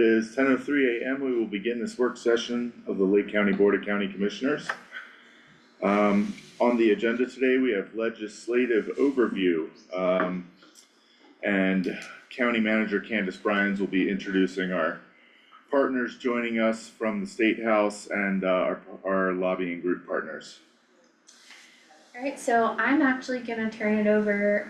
is 10:03 a.m. We will begin this work session of the Lake County Board of County Commissioners. On the agenda today, we have legislative overview, and County Manager Candace Bryans will be introducing our partners joining us from the State House and our lobbying group partners. All right, so I'm actually gonna turn it over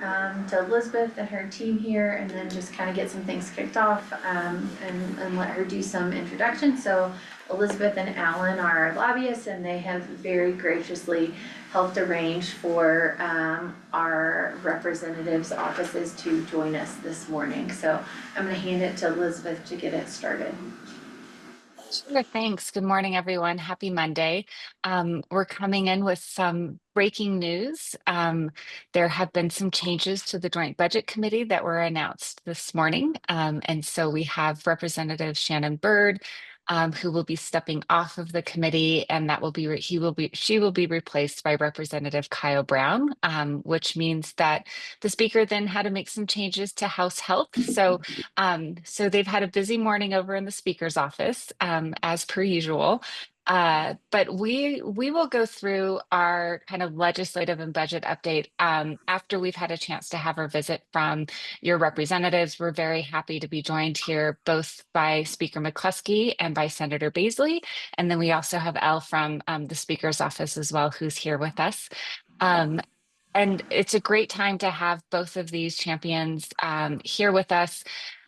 to Elizabeth and her team here, and then just kind of get some things kicked off and let her do some introductions. So Elizabeth and Alan are lobbyists, and they have very graciously helped arrange for our representatives' offices to join us this morning. So I'm gonna hand it to Elizabeth to get it started. Sure, thanks. Good morning, everyone. Happy Monday. We're coming in with some breaking news. There have been some changes to the Joint Budget Committee that were announced this morning. And so we have Representative Shannon Bird, who will be stepping off of the committee, and she will be replaced by Representative Kyle Brown, which means that the speaker then had to make some changes to House Health. So they've had a busy morning over in the speaker's office, as per usual. But we will go through our kind of legislative and budget update after we've had a chance to have our visit from your representatives. We're very happy to be joined here both by Speaker McCluskey and by Senator Baisley. And then we also have Elle from the Speaker's office as well, who's here with us. And it's a great time to have both of these champions here with us.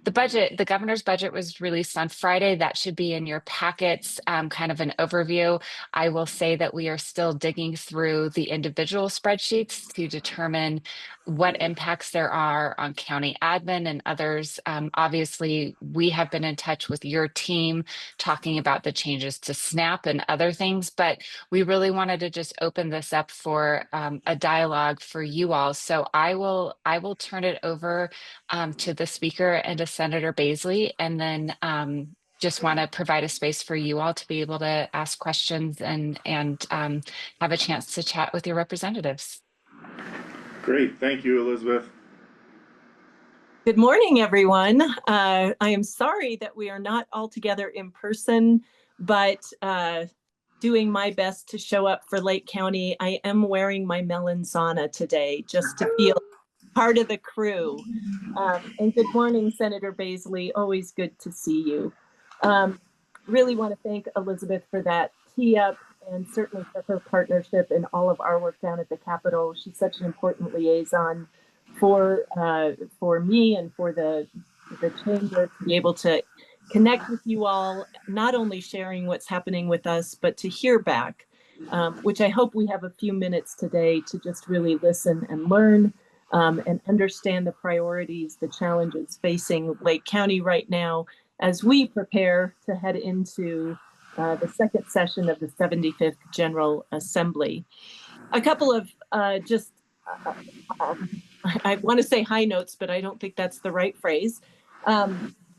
The governor's budget was released on Friday. That should be in your packets, kind of an overview. I will say that we are still digging through the individual spreadsheets to determine what impacts there are on county admin and others. Obviously, we have been in touch with your team talking about the changes to SNAP and other things, but we really wanted to just open this up for a dialogue for you all. So I will turn it over to the speaker and to Senator Baisley, and then just want to provide a space for you all to be able to ask questions and have a chance to chat with your representatives. Great, thank you, Elizabeth. Good morning, everyone. I am sorry that we are not all together in person, but doing my best to show up for Lake County. I am wearing my Melanzana today just to feel part of the crew. And good morning, Senator Baisley. Always good to see you. Really want to thank Elizabeth for that tee up, and certainly for her partnership in all of our work down at the Capitol. She's such an important liaison for me and for the chamber to be able to connect with you all, not only sharing what's happening with us, but to hear back, which I hope we have a few minutes today to just really listen and learn and understand the priorities, the challenges facing Lake County right now as we prepare to head into the second session of the 75th General Assembly. A couple of I want to say high notes, but I don't think that's the right phrase.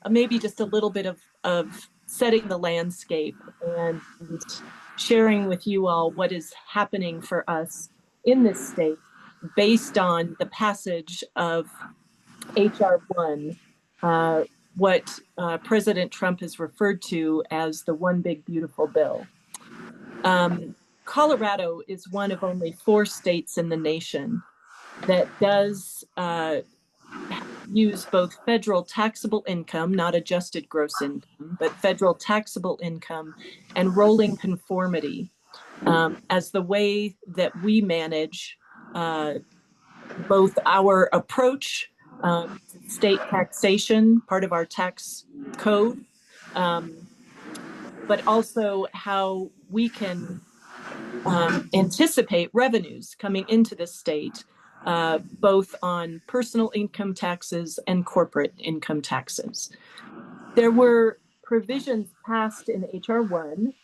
Maybe just a little bit of setting the landscape and sharing with you all what is happening for us in this state based on the passage of HR 1, what President Trump has referred to as the One Big Beautiful Bill. Colorado is one of only 4 states in the nation that does use both federal taxable income, not adjusted gross income, but federal taxable income and rolling conformity as the way that we manage both our approach to state taxation, part of our tax code, but also how we can anticipate revenues coming into the state, both on personal income taxes and corporate income taxes. There were provisions passed in HR 1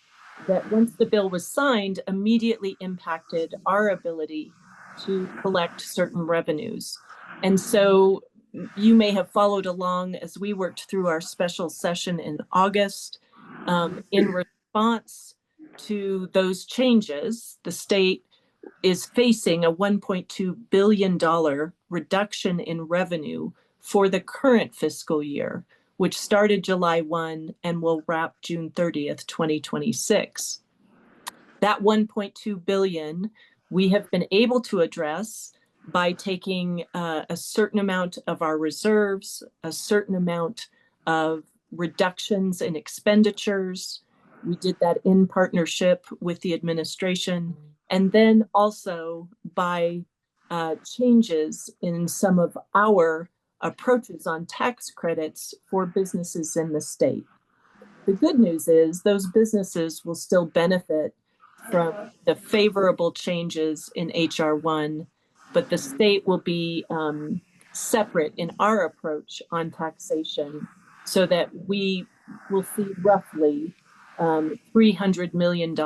that, once the bill was signed, immediately impacted our ability to collect certain revenues. And so you may have followed along as we worked through our special session in August. In response to those changes, the state is facing a $1.2 billion reduction in revenue for the current fiscal year, which started July 1 and will wrap June 30th, 2026. That 1.2 billion we have been able to address by taking a certain amount of our reserves, a certain amount of reductions in expenditures. We did that in partnership with the administration, and then also by changes in some of our approaches on tax credits for businesses in the state. The good news is those businesses will still benefit from the favorable changes in HR 1, but the state will be separate in our approach on taxation so that we will see roughly $300 million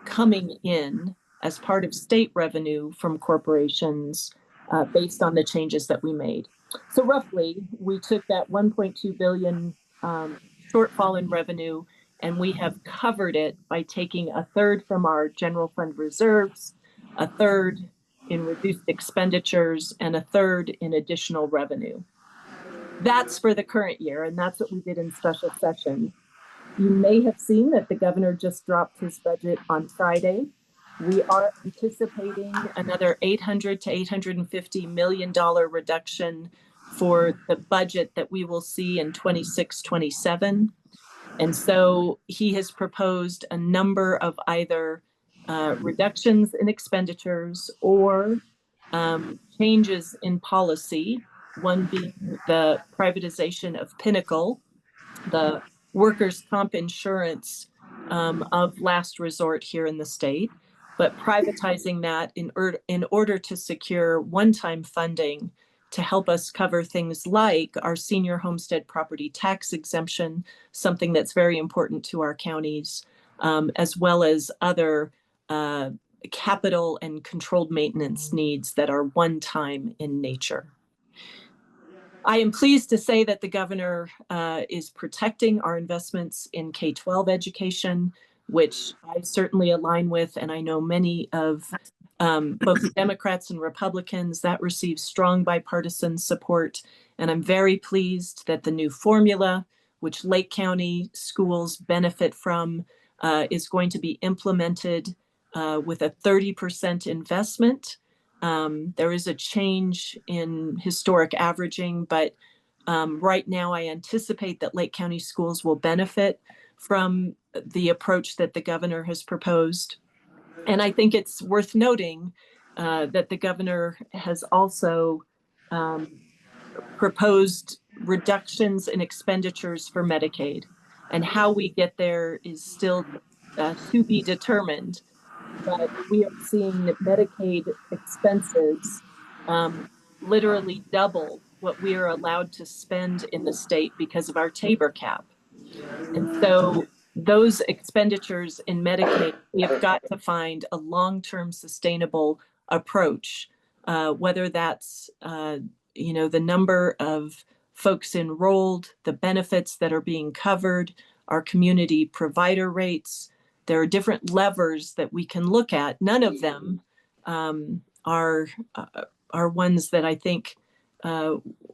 coming in as part of state revenue from corporations based on the changes that we made. So roughly, we took that 1.2 billion shortfall in revenue, and we have covered it by taking a third from our general fund reserves, a third in reduced expenditures, and a third in additional revenue. That's for the current year, and that's what we did in special session. You may have seen that the governor just dropped his budget on Friday. We are anticipating another $800 to $850 million reduction for the budget that we will see in 26-27. And so he has proposed a number of either reductions in expenditures or changes in policy, one being the privatization of Pinnacle, the workers' comp insurance of last resort here in the state, but privatizing that in order to secure one-time funding to help us cover things like our senior homestead property tax exemption, something that's very important to our counties, as well as other capital and controlled maintenance needs that are one-time in nature. I am pleased to say that the governor is protecting our investments in K-12 education, which I certainly align with, and I know many of both Democrats and Republicans that receives strong bipartisan support. And I'm very pleased that the new formula, which Lake County schools benefit from, is going to be implemented with a 30% investment. There is a change in historic averaging, but right now I anticipate that Lake County schools will benefit from the approach that the governor has proposed. And I think it's worth noting that the governor has also proposed reductions in expenditures for Medicaid. And how we get there is still to be determined. But we are seeing that Medicaid expenses literally double what we are allowed to spend in the state because of our Tabor cap. And so those expenditures in Medicaid, we have got to find a long-term sustainable approach, whether that's the number of folks enrolled, the benefits that are being covered, our community provider rates. There are different levers that we can look at. None of them are ones that I think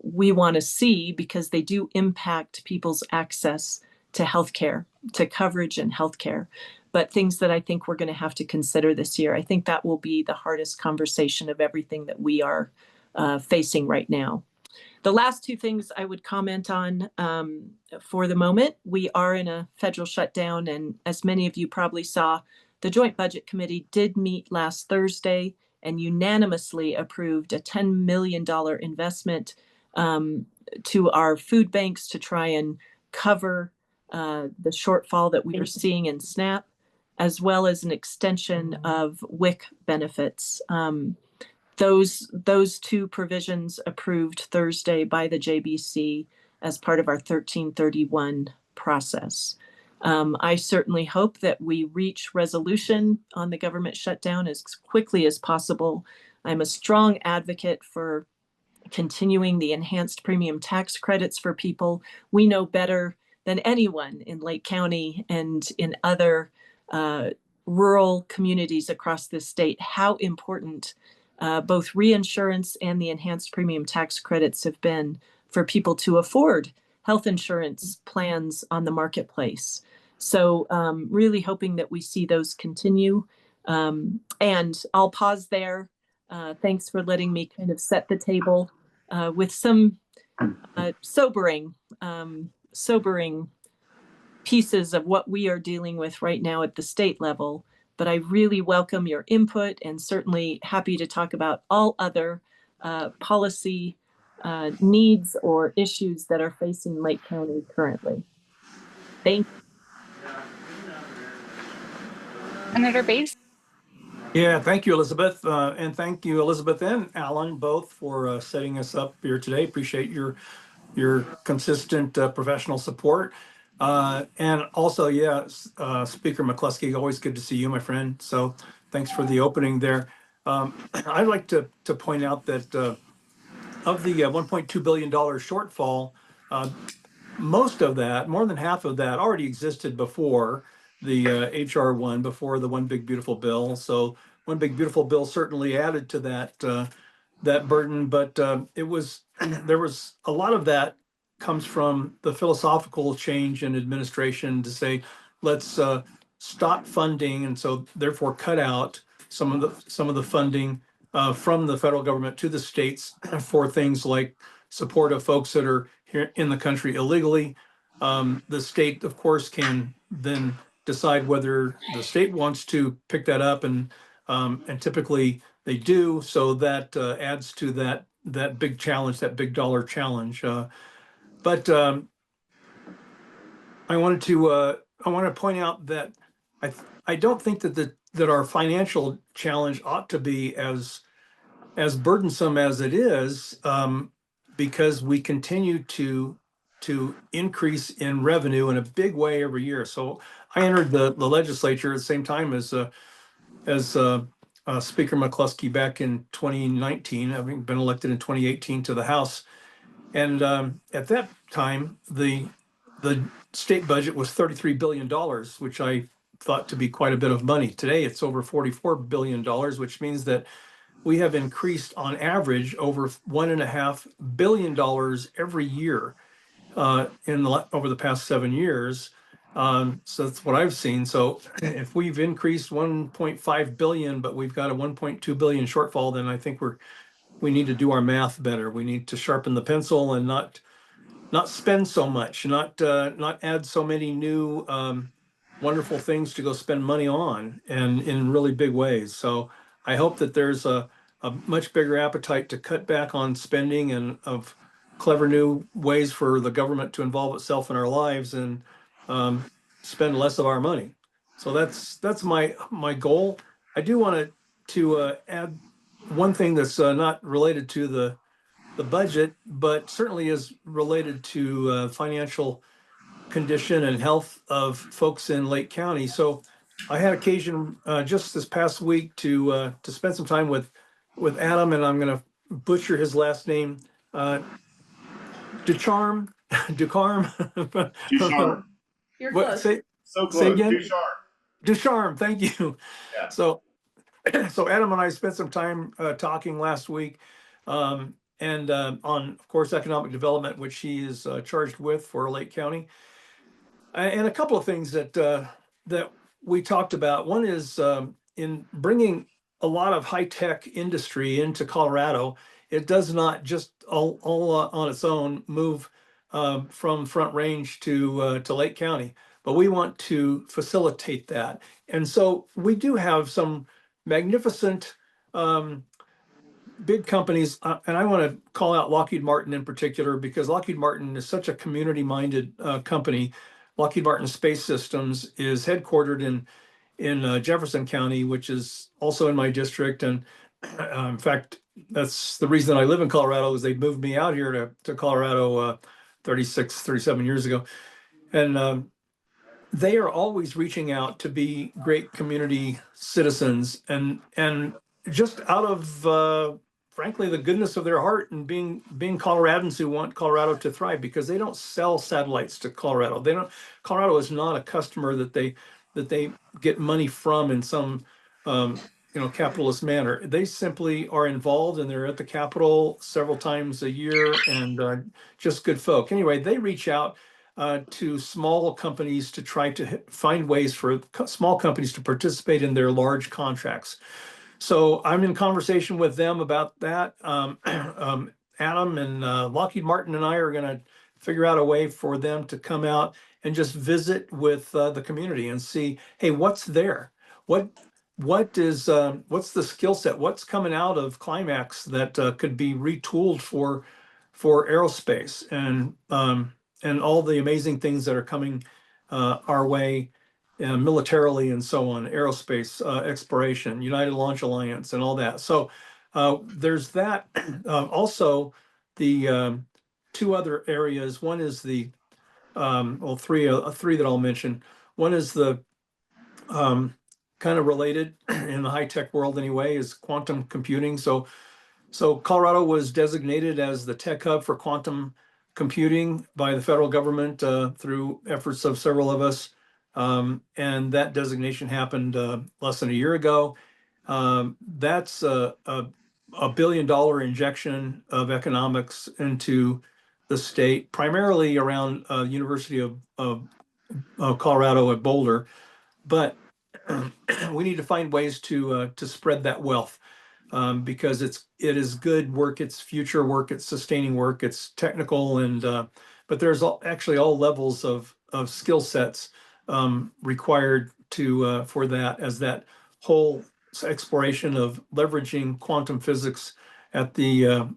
we want to see because they do impact people's access to healthcare, to coverage and healthcare, but things that I think we're going to have to consider this year. I think that will be the hardest conversation of everything that we are facing right now. The last two things I would comment on for the moment, we are in a federal shutdown, and as many of you probably saw, the Joint Budget Committee did meet last Thursday and unanimously approved a $10 million investment to our food banks to try and cover the shortfall that we are seeing in SNAP, as well as an extension of WIC benefits. Those two provisions approved Thursday by the JBC as part of our 1331 process. I certainly hope that we reach resolution on the government shutdown as quickly as possible. I'm a strong advocate for continuing the enhanced premium tax credits for people. We know better than anyone in Lake County and in other rural communities across this state how important both reinsurance and the enhanced premium tax credits have been for people to afford health insurance plans on the marketplace. So really hoping that we see those continue. And I'll pause there. Thanks for letting me kind of set the table with some sobering pieces of what we are dealing with right now at the state level. But I really welcome your input and certainly happy to talk about all other policy needs or issues that are facing Lake County currently. Thank you. Senator Bass? Yeah, thank you, Elizabeth. And thank you, Elizabeth and Alan, both for setting us up here today. Appreciate your consistent professional support. And also, Speaker McCluskey, always good to see you, my friend. So thanks for the opening there. I'd like to point out that of the $1.2 billion shortfall, most of that, more than half of that, already existed before the HR one, before the One Big Beautiful Bill. So One Big Beautiful Bill certainly added to that burden, but it was there was a lot of that comes from the philosophical change in administration to say, let's stop funding, and so therefore cut out some of the funding from the federal government to the states for things like support of folks that are here in the country illegally. The state, of course, can then decide whether the state wants to pick that up, and typically they do. So that adds to that big challenge, that big dollar challenge. But I want to point out that I don't think that our financial challenge ought to be as burdensome as it is, because we continue to increase in revenue in a big way every year. So I entered the legislature at the same time as Speaker McCluskey back in 2019, having been elected in 2018 to the House. And at that time, the state budget was $33 billion, which I thought to be quite a bit of money. Today, it's over $44 billion, which means that we have increased on average over $1.5 billion every year over the past 7 years. So that's what I've seen. So if we've increased 1.5 billion, but we've got a 1.2 billion shortfall, then I think we need to do our math better. We need to sharpen the pencil and not spend so much, not add so many new wonderful things to go spend money on, and in really big ways. So I hope that there's a much bigger appetite to cut back on spending and of clever new ways for the government to involve itself in our lives and spend less of our money. So that's my goal. I do want to add one thing that's not related to the budget, but certainly is related to financial condition and health of folks in Lake County. So I had occasion just this past week to spend some time with Adam, and I'm going to butcher his last name, Ducharme. Ducharme. You're What? close. So Say close. again? Ducharme. Ducharme, thank you. Yeah. So Adam and I spent some time talking last week, and on, of course, economic development, which he is charged with for Lake County. And a couple of things that we talked about. One is in bringing a lot of high-tech industry into Colorado, it does not just all on its own move from Front Range to Lake County, but we want to facilitate that. And so we do have some magnificent big companies, and I want to call out Lockheed Martin in particular, because Lockheed Martin is such a community-minded company. Lockheed Martin Space Systems is headquartered in Jefferson County, which is also in my district. And in fact, that's the reason I live in Colorado, is they moved me out here to Colorado 37 years ago. And they are always reaching out to be great community citizens, and just out of frankly the goodness of their heart, and being Coloradans who want Colorado to thrive, because they don't sell satellites to Colorado. Colorado is not a customer that they get money from in some capitalist manner. They simply are involved and they're at the Capitol several times a year and just good folk. Anyway, they reach out to small companies to try to find ways for small companies to participate in their large contracts. So I'm in conversation with them about that. Adam and Lockheed Martin and I are going to figure out a way for them to come out and just visit with the community and see, hey, what's there? What's the skill set? What's coming out of Climax that could be retooled for aerospace and all the amazing things that are coming our way militarily and so on, aerospace exploration, United Launch Alliance, and all that. So there's that. Also, the two other areas. One is the three that I'll mention. One is the kind of related in the high tech world anyway, is quantum computing. So Colorado was designated as the tech hub for quantum computing by the federal government through efforts of several of us. And that designation happened less than a year ago. That's a $1 billion injection of economics into the state, primarily around University of Colorado at Boulder. But we need to find ways to spread that wealth. Because it is good work, it's future work, it's sustaining work, it's technical, and but there's actually all levels of skill sets required for that, as that whole exploration of leveraging quantum physics at the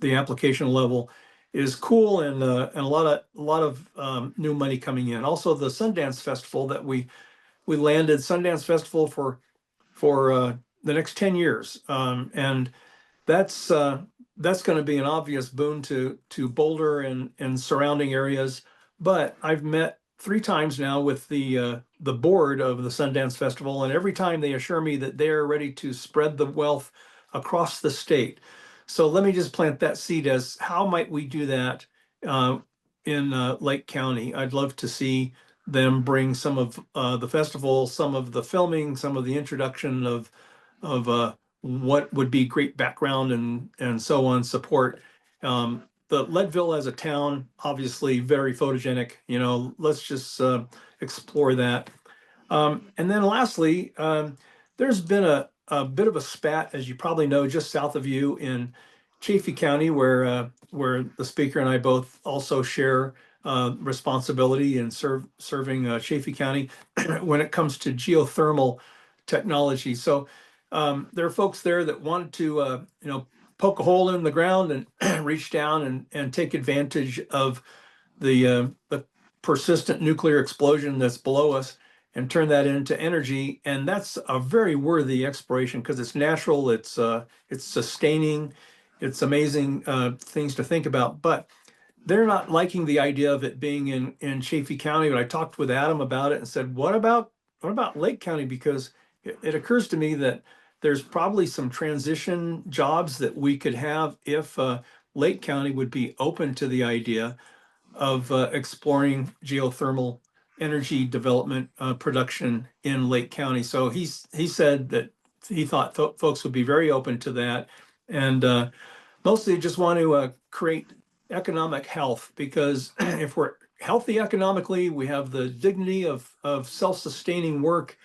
application level is cool, and a lot of new money coming in. Also, the Sundance Festival that we landed, Sundance Festival for the next 10 years. And that's going to be an obvious boon to Boulder and surrounding areas. But I've met 3 times now with the board of the Sundance Festival, and every time they assure me that they're ready to spread the wealth across the state. So let me just plant that seed as how might we do that in Lake County. I'd love to see them bring some of the festival, some of the filming, some of the introduction of what would be great background and so on support. The Leadville as a town, obviously very photogenic, let's just explore that. And then lastly, there's been a bit of a spat, as you probably know, just south of you in Chaffee County, where the speaker and I both also share responsibility in serving Chaffee County when it comes to geothermal technology. So there are folks there that wanted to poke a hole in the ground and reach down and take advantage of the persistent nuclear explosion that's below us and turn that into energy. And that's a very worthy exploration because it's natural, it's sustaining, it's amazing things to think about. But they're not liking the idea of it being in Chaffee County. But I talked with Adam about it and said, what about Lake County? Because it occurs to me that there's probably some transition jobs that we could have if Lake County would be open to the idea of exploring geothermal energy development production in Lake County. So he said that he thought folks would be very open to that, and mostly just want to create economic health, because if we're healthy economically, we have the dignity of self-sustaining work.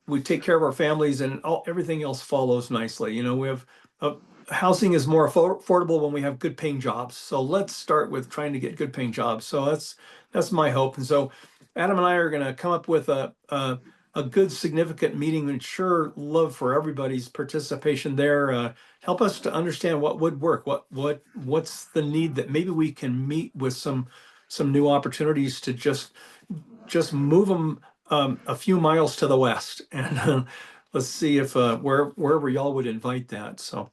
We take care of our families, and everything else follows nicely. We have housing is more affordable when we have good paying jobs. So let's start with trying to get good paying jobs. So that's my hope. And so Adam and I are going to come up with a good significant meeting, and sure love for everybody's participation there. Help us to understand what would work, what's the need that maybe we can meet with some new opportunities to just move them a few miles to the west, and let's see if wherever y'all would invite that. So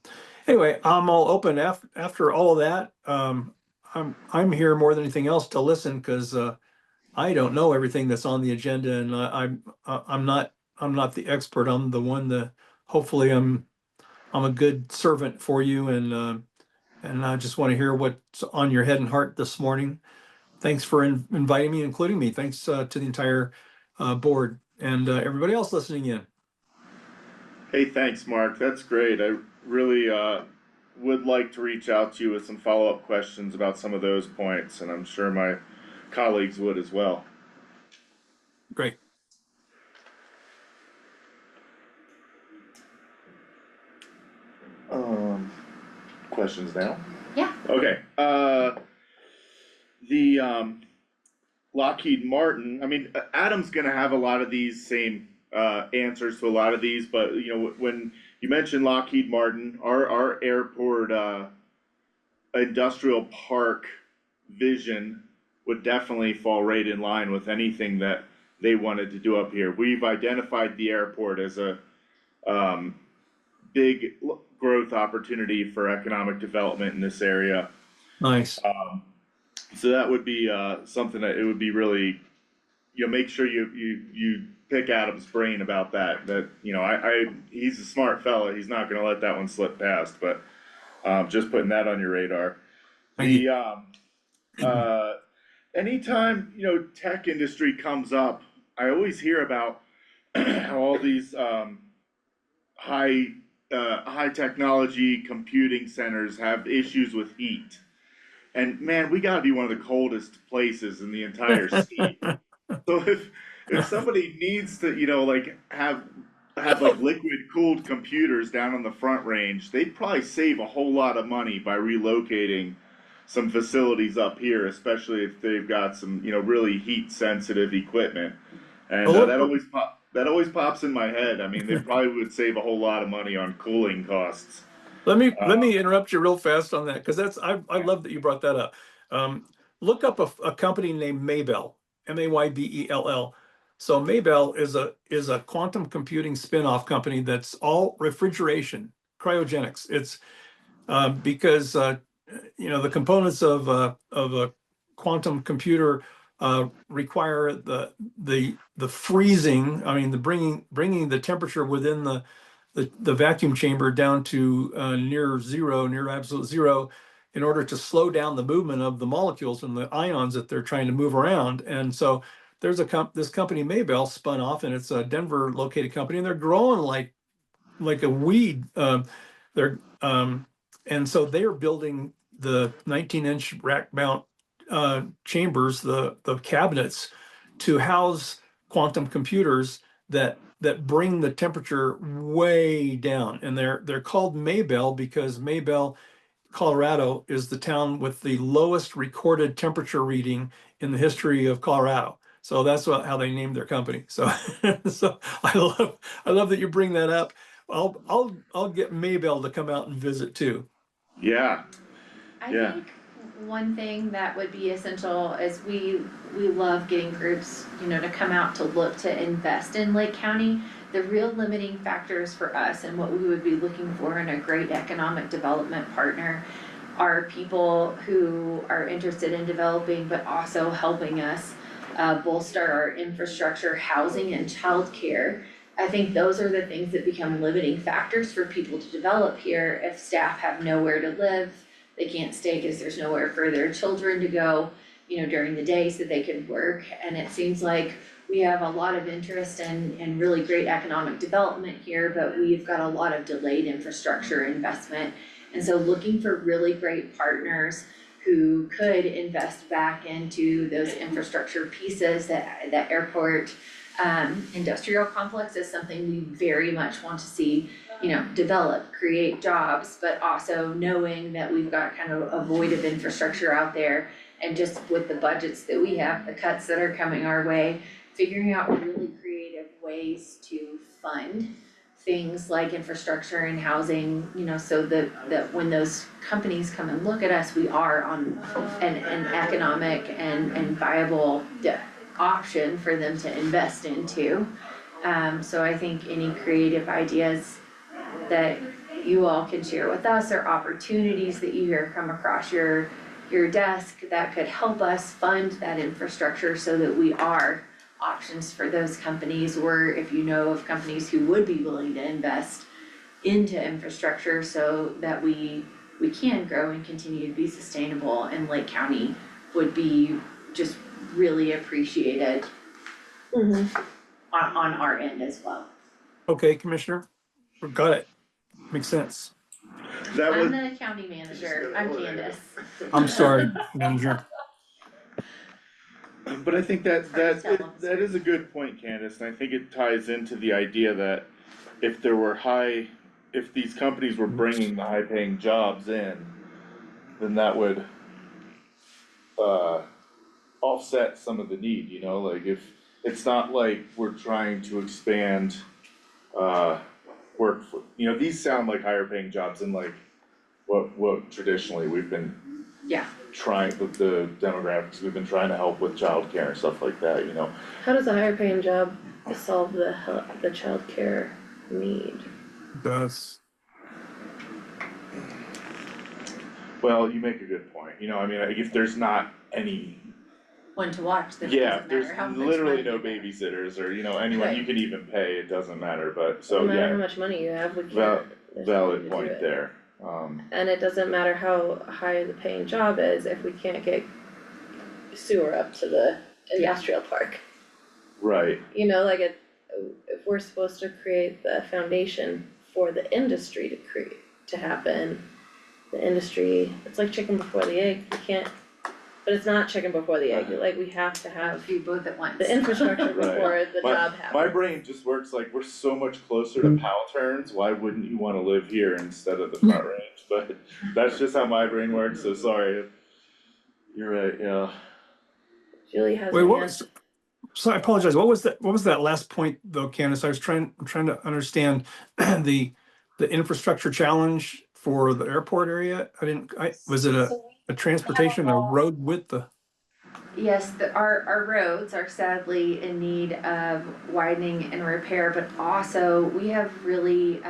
anyway, I'm all open after all of that. I'm here more than anything else to listen, because I don't know everything that's on the agenda, and I'm not the expert. I'm the one that hopefully I'm a good servant for you, and I just want to hear what's on your head and heart this morning. Thanks for inviting me, including me. Thanks to the entire board and everybody else listening in. Hey, thanks, Mark. That's great. I really would like to reach out to you with some follow-up questions about some of those points, and I'm sure my colleagues would as well. Great. Questions now? Yeah. Okay. The Lockheed Martin. I mean, Adam's going to have a lot of these same answers to a lot of these, but you know, when you mentioned Lockheed Martin, our airport industrial park vision would definitely fall right in line with anything that they wanted to do up here. We've identified the airport as a um, big growth opportunity for economic development in this area. Nice. So that would be something that it would be really, you know, make sure you pick Adam's brain about that. That, you know, he's a smart fella. He's not going to let that one slip past. But just putting that on your radar. Thank you. Anytime, you know, tech industry comes up, I always hear about how all these high technology computing centers have issues with heat. And man, we gotta be one of the coldest places in the entire state. So if somebody needs to, you know, like have like liquid cooled computers down on the Front Range, they'd probably save a whole lot of money by relocating some facilities up here, especially if they've got some, you know, really heat sensitive equipment. And that always pops in my head. I mean, they probably would save a whole lot of money on cooling costs. Let me interrupt you real fast on that, because I love that you brought that up. Look up a company named Maybell, Maybell. So Maybell is a quantum computing spin-off company that's all refrigeration, cryogenics. It's because you know, the components of a quantum computer require the freezing. I mean, the bringing the temperature within the vacuum chamber down to near absolute zero, in order to slow down the movement of the molecules and the ions that they're trying to move around. And so there's this company Maybell spun off, and it's a Denver located company, and they're growing like a weed. They're And so they are building the 19-inch rack mount chambers, the cabinets, to house quantum computers that bring the temperature way down. And they're called Maybell because Maybell, Colorado, is the town with the lowest recorded temperature reading in the history of Colorado. So that's how they named their company. So so I love that you bring that up. I'll get Maybell to come out and visit too. Yeah. I Yeah. think one thing that would be essential is we love getting groups, you know, to come out to look to invest in Lake County. The real limiting factors for us and what we would be looking for in a great economic development partner are people who are interested in developing but also helping us bolster our infrastructure, housing, and childcare. I think those are the things that become limiting factors for people to develop here if staff have nowhere to live. They can't stay because there's nowhere for their children to go, you know, during the day so they can work. And it seems like we have a lot of interest in really great economic development here, but we've got a lot of delayed infrastructure investment. And so looking for really great partners who could invest back into those infrastructure pieces, that airport industrial complex is something we very much want to see, you know, develop, create jobs, but also knowing that we've got kind of a void of infrastructure out there. And just with the budgets that we have, the cuts that are coming our way, figuring out really creative ways to fund things like infrastructure and housing, you know, so that when those companies come and look at us, we are on an economic and viable option for them to invest into. So I think any creative ideas that you all can share with us or opportunities that you hear come across your desk that could help us fund that infrastructure so that we are options for those companies, or if you know of companies who would be willing to invest into infrastructure so that we can grow and continue to be sustainable, and Lake County would be just really appreciated on our end as well. Okay, Commissioner. Got it. Makes sense. That was, I'm the county manager, I'm Candace. I'm sorry, manager. but I think that First element. that is a good point, Candace, and I think it ties into the idea that if there were if these companies were bringing the high paying jobs in, then that would offset some of the need, you know, like if, it's not like we're trying to expand work for, you know, these sound like higher paying jobs and like what traditionally we've been Yeah, trying with the demographics, we've been trying to help with childcare and stuff like that, you know. How does a higher paying job solve the childcare need? Does. Well, you make a good point, you know, I mean, like if there's not any, one to watch, then it yeah, doesn't if matter how there's much literally money no you get. babysitters or, you know, anyone you Right. can even pay, it doesn't matter, but No so, matter how yeah, much money you have, we can't. there's valid nothing to do point it. there, And it doesn't matter how high the paying job is if we can't get sewer up to the industrial park. right, You know, like if we're supposed to create the foundation for the industry to happen, the industry, it's like chicken before the egg, we can't, but it's not chicken before the egg, like we have to have Do both at once. the infrastructure Right. before the My- job happens. my brain just works like we're so much closer to Powell turns, why wouldn't you wanna live here instead of the Front Range, but that's just how my brain works, so sorry. You're right, yeah. Julie has Wait, an what answer. was, so I apologize, what was that last point though, Candace? I'm trying to understand the infrastructure challenge for the airport area. Was it a transportation, a road width, Yes, our roads are sadly in need of widening and repair, but also we have really,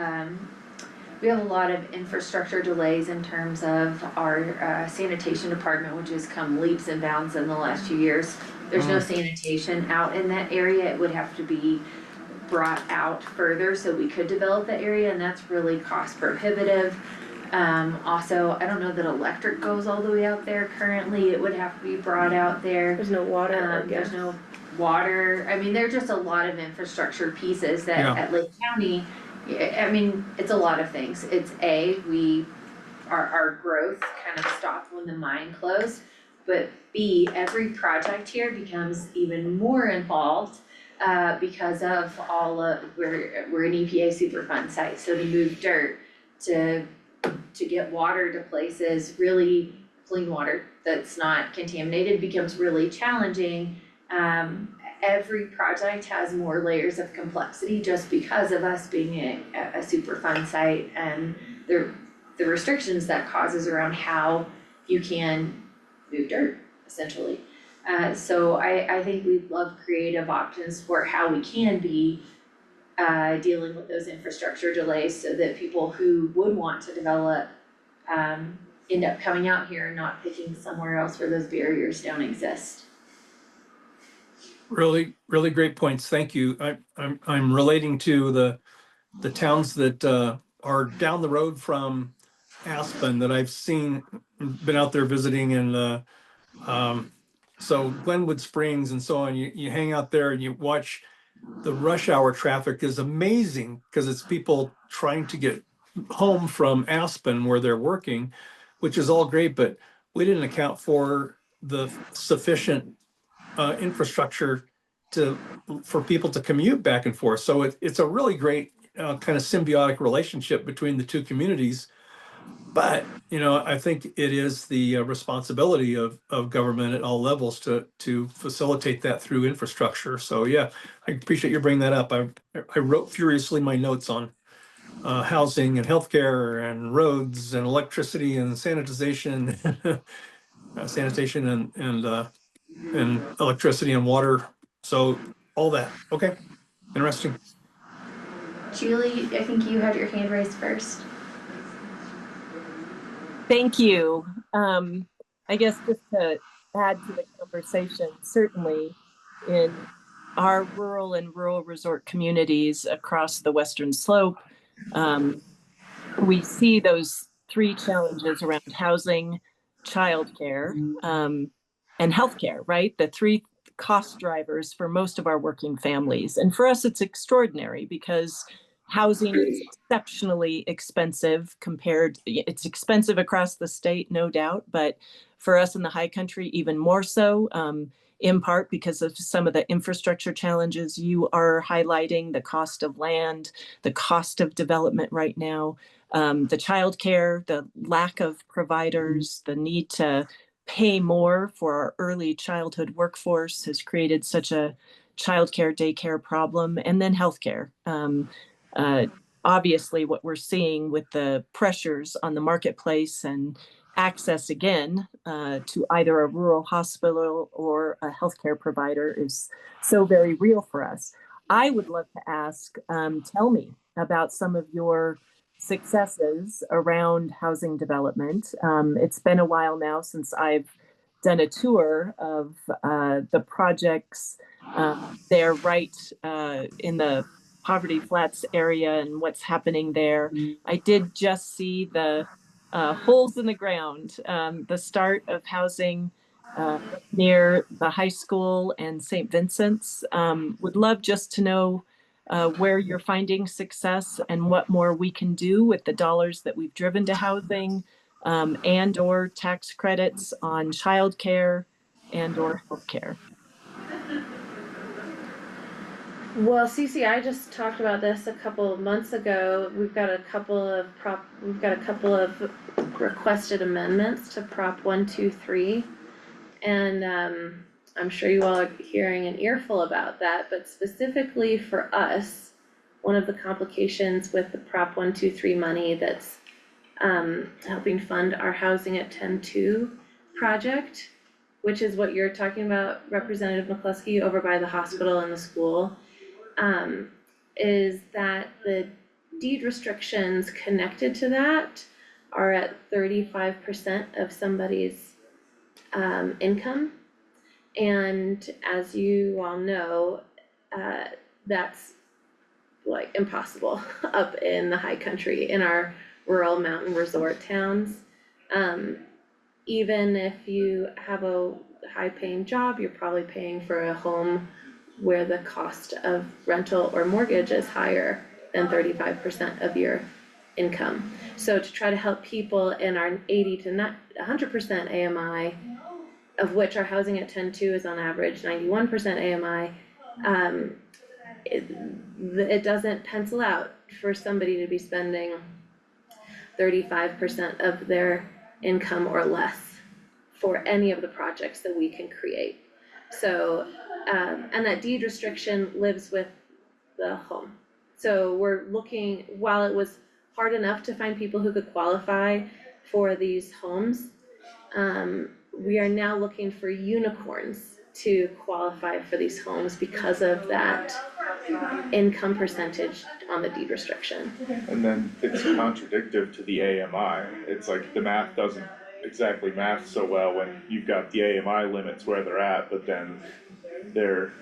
we have a lot of infrastructure delays in terms of our sanitation department, which has come leaps and bounds in the last few years. There's no sanitation out in that area, it would have to be brought out further so we could develop the area, and that's really cost prohibitive. Also, I don't know that electric goes all the way out there currently, it would have to be brought out there. There's no water or There's gas. no water, I mean, there are just a lot of infrastructure pieces that Yeah. at Lake County, I mean, it's a lot of things. It's our growth kind of stopped when the mine closed. But B, every project here becomes even more involved because of we're an EPA Superfund site, so to move dirt, to get water to places, really clean water that's not contaminated becomes really challenging. Every project has more layers of complexity just because of us being a Superfund site and the restrictions that causes around how you can move dirt, essentially. So I think we love creative options for how we can be dealing with those infrastructure delays so that people who would want to develop end up coming out here and not picking somewhere else where those barriers don't exist. really, really great points. Thank you. I'm relating to the towns that are down the road from Aspen that I've seen, been out there visiting, and so Glenwood Springs and so on. You hang out there and you watch the rush hour traffic is amazing because it's people trying to get home from Aspen where they're working, which is all great, but we didn't account for the sufficient infrastructure for people to commute back and forth. So it's a really great kind of symbiotic relationship between the two communities. But, you know, I think it is the responsibility of government at all levels to facilitate that through infrastructure. So yeah, I appreciate you bringing that up. I wrote furiously my notes on housing and healthcare and roads and electricity and sanitization, sanitation and electricity and water. So all that. Okay, interesting. Julie, I think you had your hand raised first. Thank you. I guess just to add to the conversation, certainly in our rural and rural resort communities across the Western Slope, we see those three challenges around housing, childcare, and healthcare, right? The three cost drivers for most of our working families. And for us, it's extraordinary because housing is exceptionally expensive it's expensive across the state, no doubt, but for us in the high country, even more so, in part because of some of the infrastructure challenges you are highlighting, the cost of land, the cost of development right now, the childcare, the lack of providers, the need to pay more for our early childhood workforce has created such a childcare, daycare problem, and then healthcare. Uh, Obviously, what we're seeing with the pressures on the marketplace and access again to either a rural hospital or a healthcare provider is so very real for us. I would love to ask, tell me about some of your successes around housing development. It's been a while now since I've done a tour of the projects there right in the Poverty Flats area and what's happening there. I did just see the holes in the ground, the start of housing near the high school and St. Vincent's. Would love just to know where you're finding success and what more we can do with the dollars that we've driven to housing and or tax credits on childcare and or healthcare. Well, Cece, I just talked about this a couple of months ago. We've got a couple of requested amendments to Prop 123. And I'm sure you all are hearing an earful about that, but specifically for us, one of the complications with the Prop 123 money that's helping fund our Housing at 10-2 project, which is what you're talking about, Representative McCluskey, over by the hospital and the school, is that the deed restrictions connected to that are at 35% of somebody's income. And as you all know, that's like impossible up in the high country, in our rural mountain resort towns. Even if you have a high paying job, you're probably paying for a home where the cost of rental or mortgage is higher than 35% of your income. So to try to help people in our 80 to 100% AMI, of which our Housing at 10-2 is on average 91% AMI, it doesn't pencil out for somebody to be spending 35% of their income or less for any of the projects that we can create. So, and that deed restriction lives with the home. So we're looking, while it was hard enough to find people who could qualify for these homes, we are now looking for unicorns to qualify for these homes because of that income percentage on the deed restriction. And then it's contradictive to the AMI, it's like the math doesn't exactly math so well when you've got the AMI limits where they're at, but then they're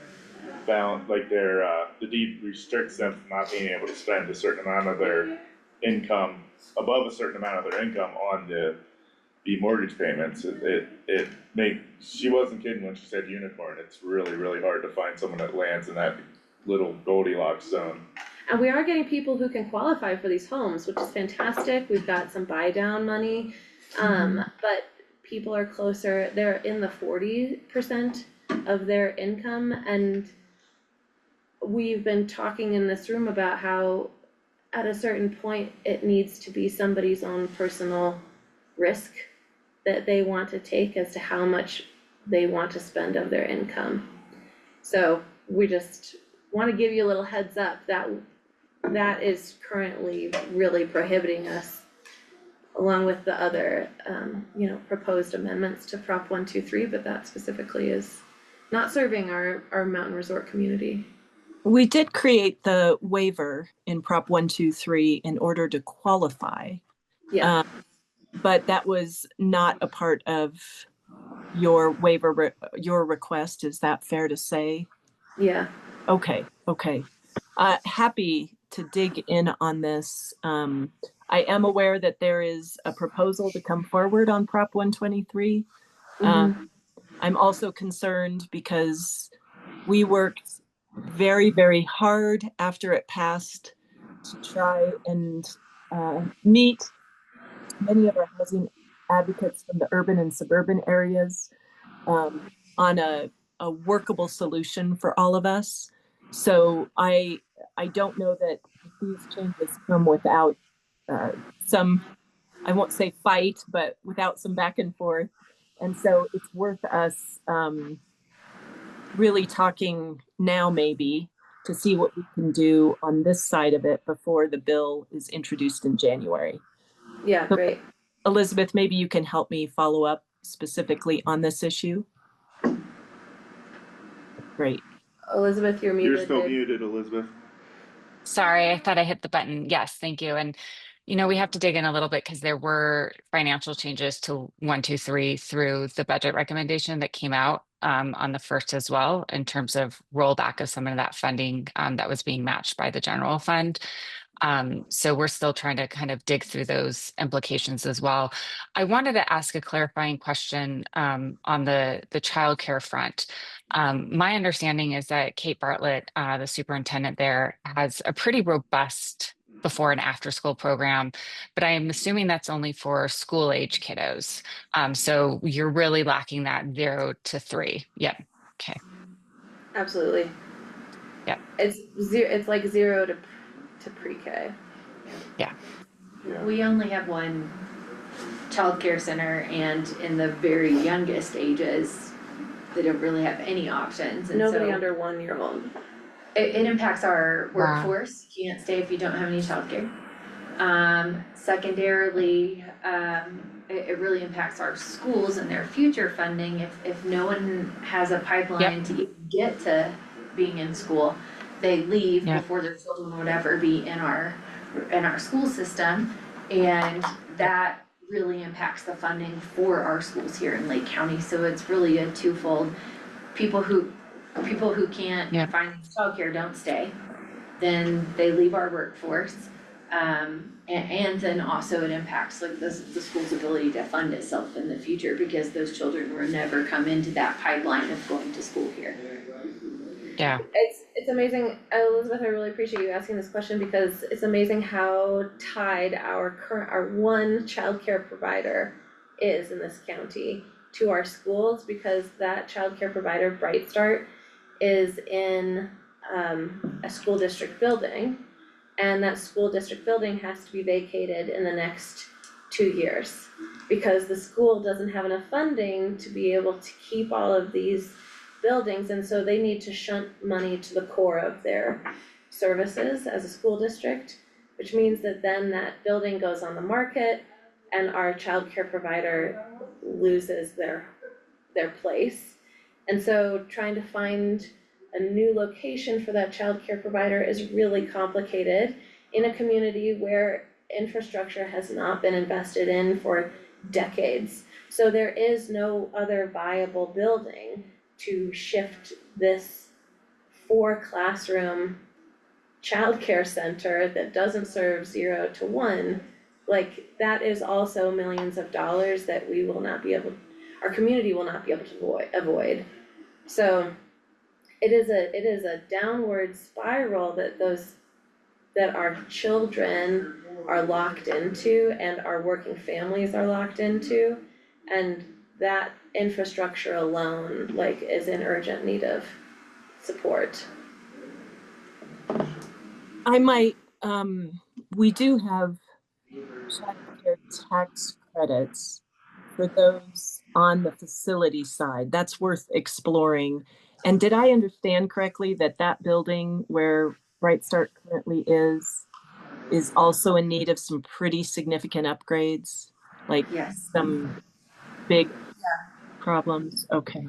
bound, like the deed restricts them from not being able to spend a certain amount of their income, above a certain amount of their income on the mortgage payments. She wasn't kidding when she said unicorn. It's really, really hard to find someone that lands in that little Goldilocks zone. And we are getting people who can qualify for these homes, which is fantastic. We've got some buy down money. But people are closer, they're in the 40% of their income, and we've been talking in this room about how at a certain point it needs to be somebody's own personal risk that they want to take as to how much they want to spend of their income. So we just wanna give you a little heads up that that is currently really prohibiting us, along with the other, proposed amendments to Prop 123, but that specifically is not serving our mountain resort community. We did create the waiver in Prop 123 in order to qualify. Yeah, But that was not a part of your waiver, your request, is that fair to say? yeah, Okay. Happy to dig in on this. I am aware that there is a proposal to come forward on Prop 123. I'm also concerned because we worked very, very hard after it passed to try and meet many of our housing advocates from the urban and suburban areas on a workable solution for all of us. So I don't know that these changes come without some, I won't say fight, but without some back and forth. And so it's worth us really talking now maybe to see what we can do on this side of it before the bill is introduced in January. Yeah, So, great. Elizabeth, maybe you can help me follow up specifically on this issue. Great. Elizabeth, you're You're muted. still babe. muted, Elizabeth. Sorry, I thought I hit the button. Yes, thank you. And we have to dig in a little bit because there were financial changes to 123 through the budget recommendation that came out on the first as well, in terms of rollback of some of that funding that was being matched by the general fund. So we're still trying to kind of dig through those implications as well. I wanted to ask a clarifying question on the childcare front. My understanding is that Kate Bartlett, the superintendent there, has a pretty robust before and after school program, but I am assuming that's only for school age kiddos. So you're really lacking that 0 to 3. Yep. Okay. Absolutely. Yep. It's like 0 to pre-K. Yeah. We only have one childcare center, and in the very youngest ages, they don't really have any options, and Nobody so under 1 year old. it impacts our Wow. workforce. You can't stay if you don't have any childcare. Secondarily, it really impacts our schools and their future funding. If no one has a pipeline to even get to being in school, they leave Yep. before their children would ever be in our school system. And that really impacts the funding for our schools here in Lake County. So it's really a twofold. People who can't Yep. find childcare don't stay, then they leave our workforce. And then also it impacts like the school's ability to fund itself in the future, because those children will never come into that pipeline of going to school here. Yeah. It's amazing, Elizabeth, I really appreciate you asking this question, because it's amazing how tied our one childcare provider is in this county to our schools, because that childcare provider, Bright Start, is in a school district building, and that school district building has to be vacated in the next 2 years, because the school doesn't have enough funding to be able to keep all of these buildings, and so they need to shunt money to the core of their services as a school district, which means that then that building goes on the market and our childcare provider loses their place. And so trying to find a new location for that childcare provider is really complicated in a community where infrastructure has not been invested in for decades. So there is no other viable building to shift this 4-classroom childcare center that doesn't serve 0 to 1. Like, that is also millions of dollars that we will not be able, our community will not be able to avoid. So it is a downward spiral that our children are locked into and our working families are locked into, and that infrastructure alone like is in urgent need of support. I might, we do have childcare tax credits for those on the facility side. That's worth exploring. And did I understand correctly that that building where Bright Start currently is also in need of some pretty significant upgrades? Like Yes. some big problems? Okay.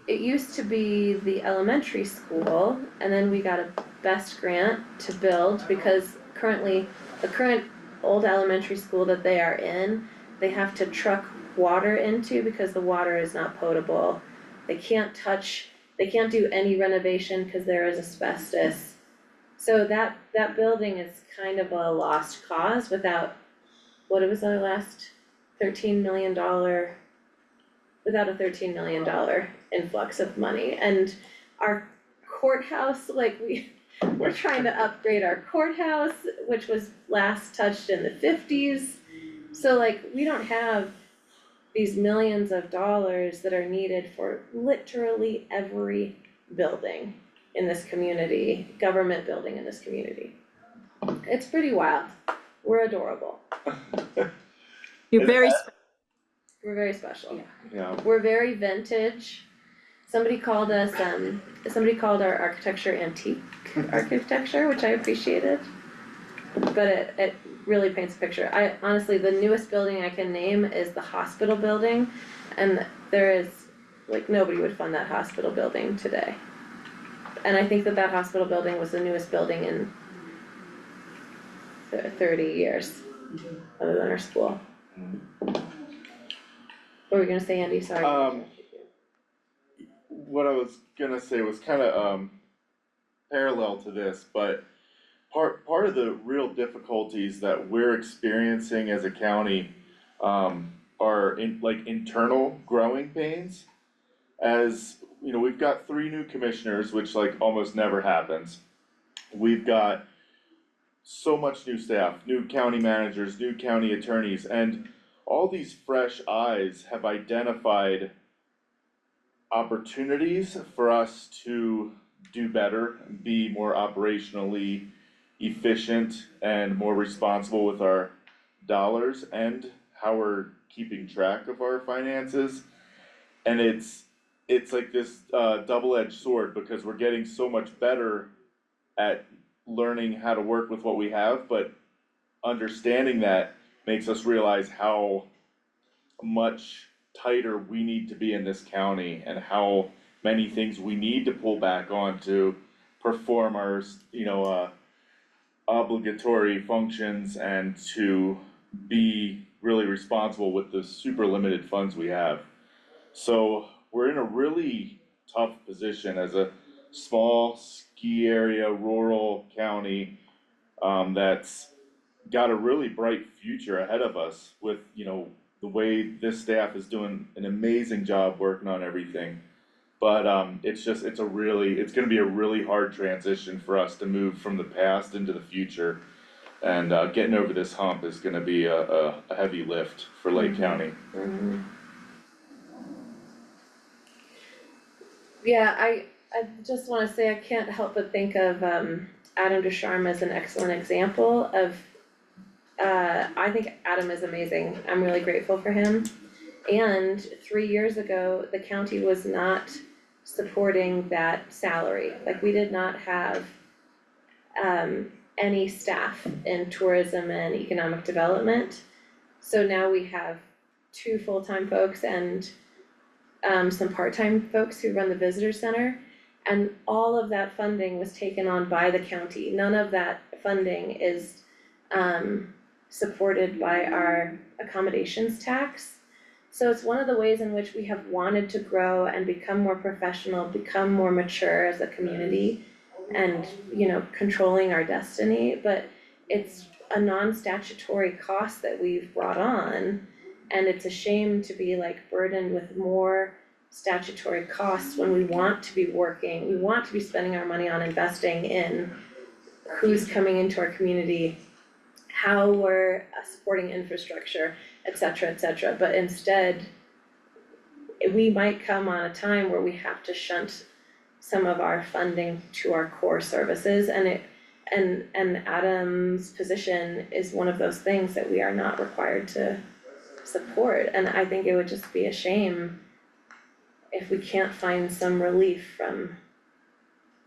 It used to be the elementary school, and then we got a BEST grant to build, because the current old elementary school that they are in, they have to truck water into because the water is not potable. They can't do any renovation because there is asbestos. So that building is kind of a lost cause without, what was our last $13 million, without a $13 million influx of money. And our courthouse, like we're trying to upgrade our courthouse, which was last touched in the 50s. So like, we don't have these millions of dollars that are needed for literally every building in this community, government building in this community. It's pretty wild. We're adorable. You're very, We're very special. Yeah, We're very vintage. Somebody called our architecture antique architecture, which I appreciated. But it really paints a picture. I honestly, the newest building I can name is the hospital building, and there is, like, nobody would fund that hospital building today. And I think that hospital building was the newest building in 30 years, other than our school. What were we gonna say, Andy? Sorry. what I was gonna say was kinda, parallel to this, but part of the real difficulties that we're experiencing as a county, are internal growing pains. As, we've got 3 new commissioners, which like almost never happens. We've got so much new staff, new county managers, new county attorneys, and all these fresh eyes have identified opportunities for us to do better, be more operationally efficient and more responsible with our dollars and how we're keeping track of our finances. And it's like this double-edged sword, because we're getting so much better at learning how to work with what we have, but understanding that makes us realize how much tighter we need to be in this county and how many things we need to pull back on to perform our, obligatory functions and to be really responsible with the super limited funds we have. So we're in a really tough position as a small ski area, rural county, that's got a really bright future ahead of us with, the way this staff is doing an amazing job working on everything. But it's gonna be a really hard transition for us to move from the past into the future. And getting over this hump is gonna be a heavy lift for Lake County. Yeah, I just wanna say, I can't help but think of Adam Ducharme as an excellent example of, I think Adam is amazing. I'm really grateful for him. And 3 years ago, the county was not supporting that salary. Like, we did not have any staff in tourism and economic development. So now we have 2 full-time folks and some part-time folks who run the visitor center. And all of that funding was taken on by the county. None of that funding is supported by our accommodations tax. So it's one of the ways in which we have wanted to grow and become more professional, become more mature as a community, and, controlling our destiny, but it's a non-statutory cost that we've brought on. And it's a shame to be like burdened with more statutory costs when we want to be working, we want to be spending our money on investing in who's coming into our community, how we're supporting infrastructure, et cetera, but instead we might come on a time where we have to shunt some of our funding to our core services, and Adam's position is one of those things that we are not required to support. And I think it would just be a shame if we can't find some relief from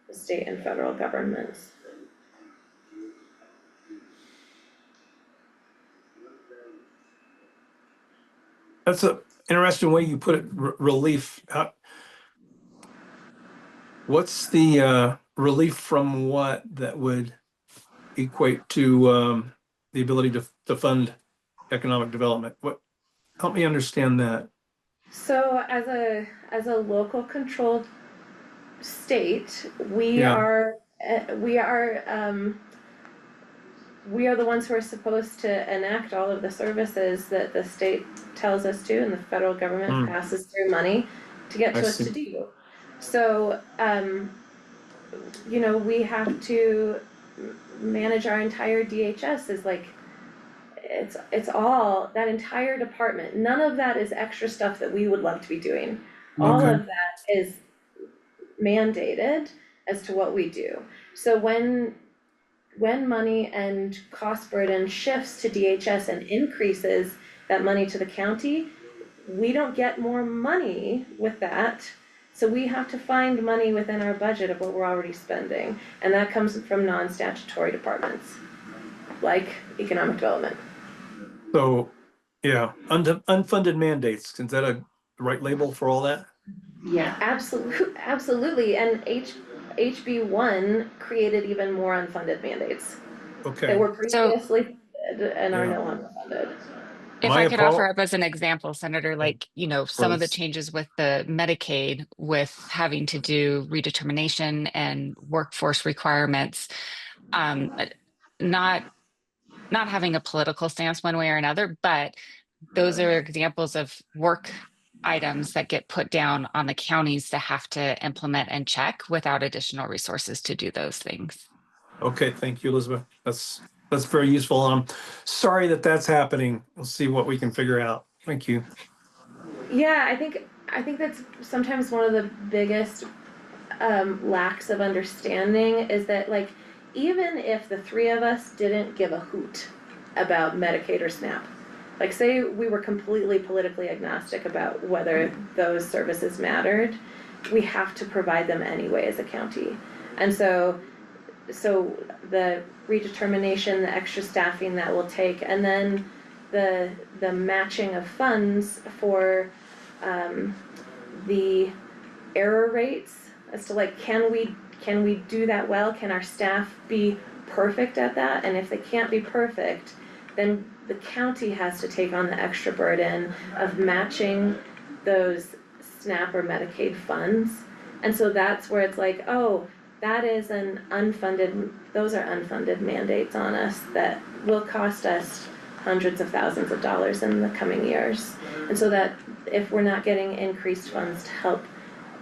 the state and federal governments. That's a interesting way you put it, relief. What's the relief from what that would equate to the ability to fund economic development? Help me understand that. So as a local controlled state, we Yeah. are the ones who are supposed to enact all of the services that the state tells us to, and the federal government passes through money to get I to us see. to do. So you know, we have to manage our entire DHS is like, it's all, that entire department, none of that is extra stuff that we would love to be doing. All Okay. of that is mandated as to what we do. So when money and cost burden shifts to DHS and increases that money to the county, we don't get more money with that. So we have to find money within our budget of what we're already spending, and that comes from non-statutory departments, like economic development. So, yeah, unfunded mandates, is that a right label for all that? Yeah. Absolutely, and HB1 created even more unfunded mandates that Okay, were So previously funded and are yeah. no longer funded. if My I could offer apology. up as an example, Senator, like, some of the changes with the Medicaid with having to do redetermination and workforce requirements, um, not not having a political stance one way or another, but those are examples of work items that get put down on the counties to have to implement and check without additional resources to do those things. Okay, thank you, Elizabeth. That's very useful. Sorry that that's happening. We'll see what we can figure out. Thank you. Yeah, I think that's sometimes one of the biggest lacks of understanding is that, like, even if the three of us didn't give a hoot about Medicaid or SNAP, like, say we were completely politically agnostic about whether those services mattered, we have to provide them anyway as a county. And so the redetermination, the extra staffing that will take, and then the matching of funds for the error rates as to, like, can we do that well? Can our staff be perfect at that? And if they can't be perfect, then the county has to take on the extra burden of matching those SNAP or Medicaid funds. And so that's where it's like, oh, that is those are unfunded mandates on us that will cost us hundreds of thousands of dollars in the coming years. And so that if we're not getting increased funds to help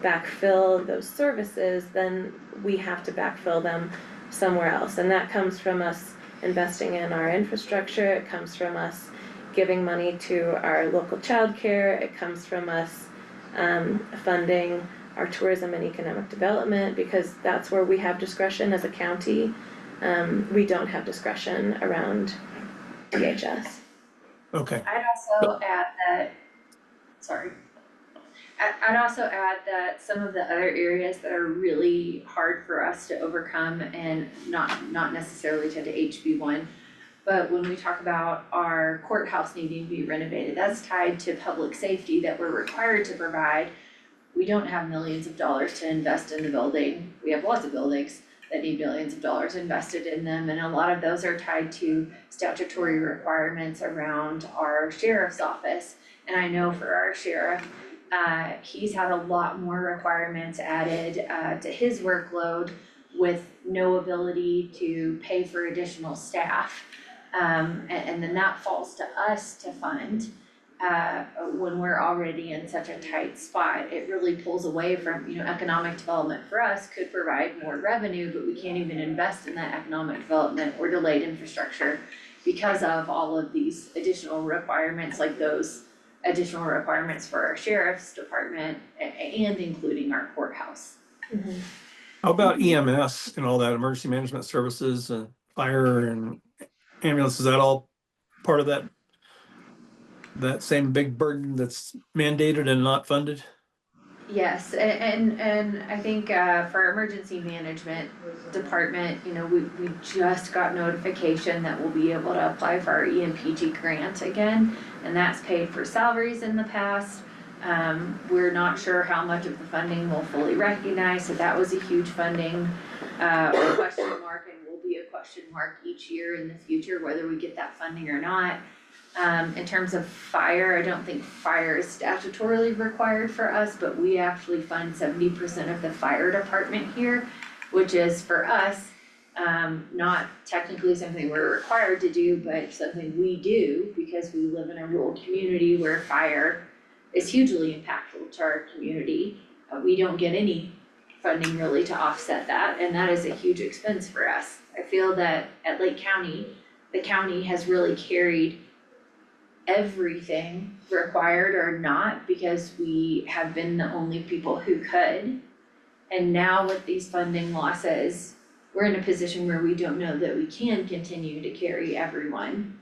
backfill those services, then we have to backfill them somewhere else. And that comes from us investing in our infrastructure, it comes from us giving money to our local childcare, it comes from us funding our tourism and economic development, because that's where we have discretion as a county. We don't have discretion around DHS. Okay. I'd also add that, sorry. I'd also add that some of the other areas that are really hard for us to overcome, and not necessarily tied to HB1, but when we talk about our courthouse needing to be renovated, that's tied to public safety that we're required to provide. We don't have millions of dollars to invest in the building. We have lots of buildings that need billions of dollars invested in them, and a lot of those are tied to statutory requirements around our sheriff's office. And I know for our sheriff, he's had a lot more requirements added to his workload with no ability to pay for additional staff. And then that falls to us to fund when we're already in such a tight spot. It really pulls away from, economic development for us could provide more revenue, but we can't even invest in that economic development or delayed infrastructure because of all of these additional requirements, like those additional requirements for our sheriff's department and including our courthouse. Mm-hmm. How about EMS and all that, emergency management services and fire and ambulance? Is that all part of that same big burden that's mandated and not funded? Yes, and I think for our emergency management department, we just got notification that we'll be able to apply for our EMPG grant again, and that's paid for salaries in the past. We're not sure how much of the funding we'll fully recognize, so that was a huge funding question mark, and will be a question mark each year in the future whether we get that funding or not. In terms of fire, I don't think fire is statutorily required for us, but we actually fund 70% of the fire department here, which is for us, not technically something we're required to do, but something we do because we live in a rural community where fire is hugely impactful to our community. We don't get any funding really to offset that, and that is a huge expense for us. I feel that at Lake County, the county has really carried everything required or not, because we have been the only people who could. And now with these funding losses, we're in a position where we don't know that we can continue to carry everyone,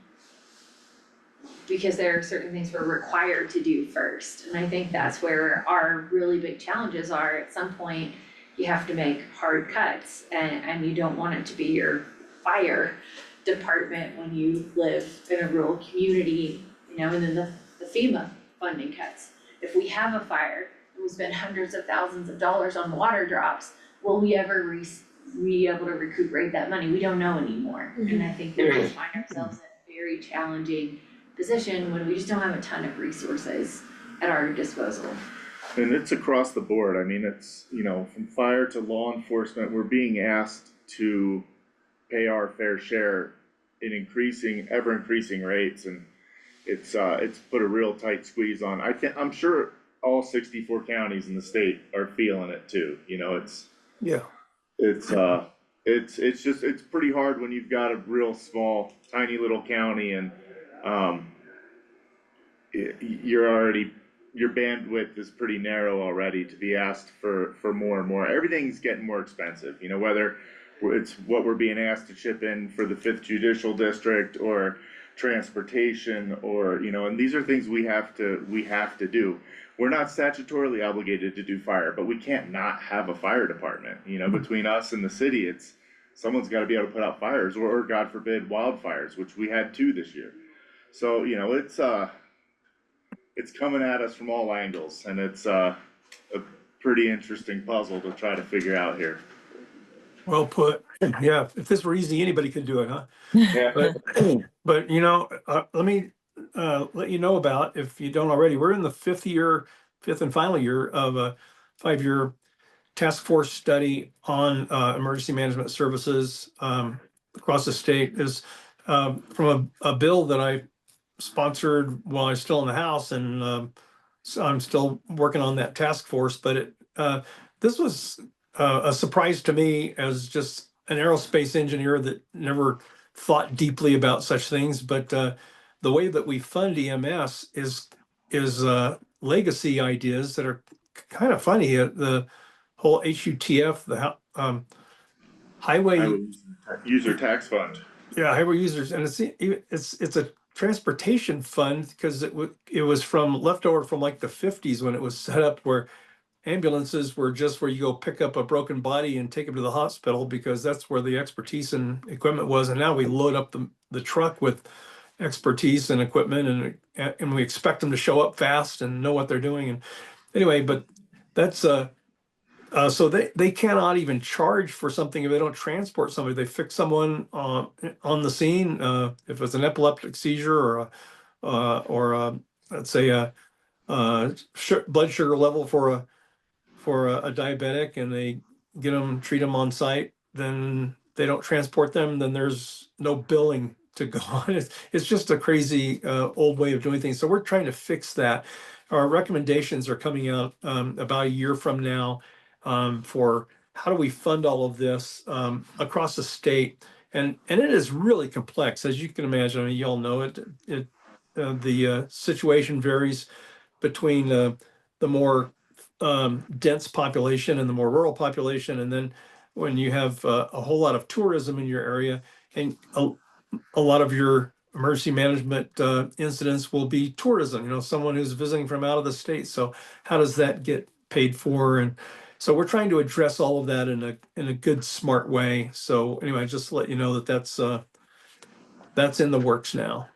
because there are certain things we're required to do first. And I think that's where our really big challenges are. At some point, you have to make hard cuts, and you don't want it to be your fire department when you live in a rural community, you know, and then the FEMA funding cuts. If we have a fire and we spend hundreds of thousands of dollars on water drops, will we ever be able to recuperate that money? We don't know anymore. And I think that we find ourselves in a very challenging position when we just don't have a ton of resources at our disposal. And it's across the board. I mean, it's, you know, from fire to law enforcement, we're being asked to pay our fair share in ever increasing rates, and it's put a real tight squeeze on. I'm sure all 64 counties in the state are feeling it too. You know, it's pretty hard when you've got a real small, tiny little county, and your bandwidth is pretty narrow already to be asked for more and more. Everything's getting more expensive, you know, whether it's what we're being asked to chip in for the 5th Judicial District or transportation, or, you know, and these are things we have to do. We're not statutorily obligated to do fire, but we can't not have a fire department. You know, between us and the city, someone's gotta be able to put out fires, or God forbid, wildfires, which we had 2 this year. So, you know, it's coming at us from all angles, and it's a pretty interesting puzzle to try to figure out here. Well put. Yeah, if this were easy, anybody could do it, huh? Yeah. But you know, let me let you know about, if you don't already, we're in the fifth and final year of a 5-year task force study on emergency management services across the state. Is from a bill that I sponsored while I was still in the House, and so I'm still working on that task force. But this was a surprise to me as just an aerospace engineer that never thought deeply about such things. But the way that we fund EMS is legacy ideas that are kind of funny. The whole HUTF, the highway User tax fund. Yeah, highway users, and it's a transportation fund, because it was from leftover from like the 50s, when it was set up, where ambulances were just where you go pick up a broken body and take them to the hospital, because that's where the expertise and equipment was. And now we load up the truck with expertise and equipment, and we expect them to show up fast and know what they're doing. And anyway, but that's so they cannot even charge for something if they don't transport somebody. They fix someone on the scene, if it's an epileptic seizure, or let's say a blood sugar level for a diabetic, and they treat them on site. Then they don't transport them. Then there's no billing to go on. It's just a crazy old way of doing things. So we're trying to fix that. Our recommendations are coming out about a year from now, for how do we fund all of this across the state. And it is really complex, as you can imagine. I mean, you all know it. The situation varies between the more dense population and the more rural population. And then when you have a whole lot of tourism in your area, and a lot of your emergency management incidents will be tourism, you know, someone who's visiting from out of the state. So how does that get paid for? And so we're trying to address all of that in a good, smart way. So anyway, just to let you know that that's in the works now.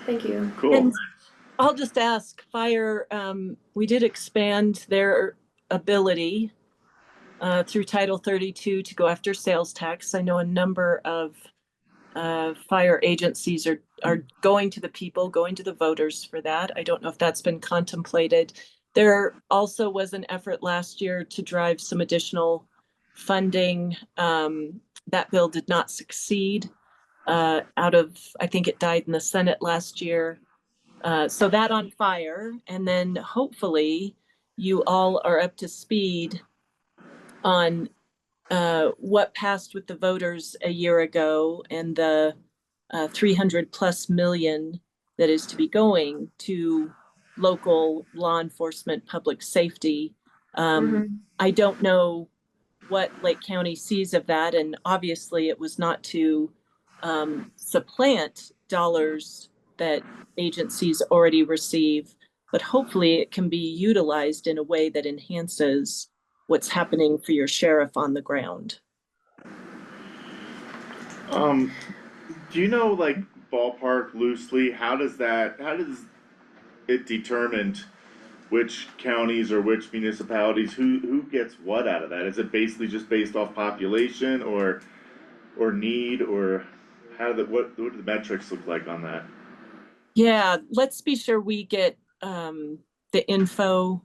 Thank you. Cool. And I'll just ask, fire, we did expand their ability through Title 32 to go after sales tax. I know a number of fire agencies are going to the people, going to the voters for that. I don't know if that's been contemplated. There also was an effort last year to drive some additional funding. That bill did not succeed. I think it died in the Senate last year. So that on fire, and then hopefully you all are up to speed on what passed with the voters a year ago and the 300 plus million that is to be going to local law enforcement, public safety. I don't know what Lake County sees of that, and obviously it was not to supplant dollars that agencies already receive, but hopefully it can be utilized in a way that enhances what's happening for your sheriff on the ground. Do you know, like, ballpark loosely, how does it determined which counties or which municipalities, who gets what out of that? Is it basically just based off population or need, or what do the metrics look like on that? Yeah, let's be sure we get the info.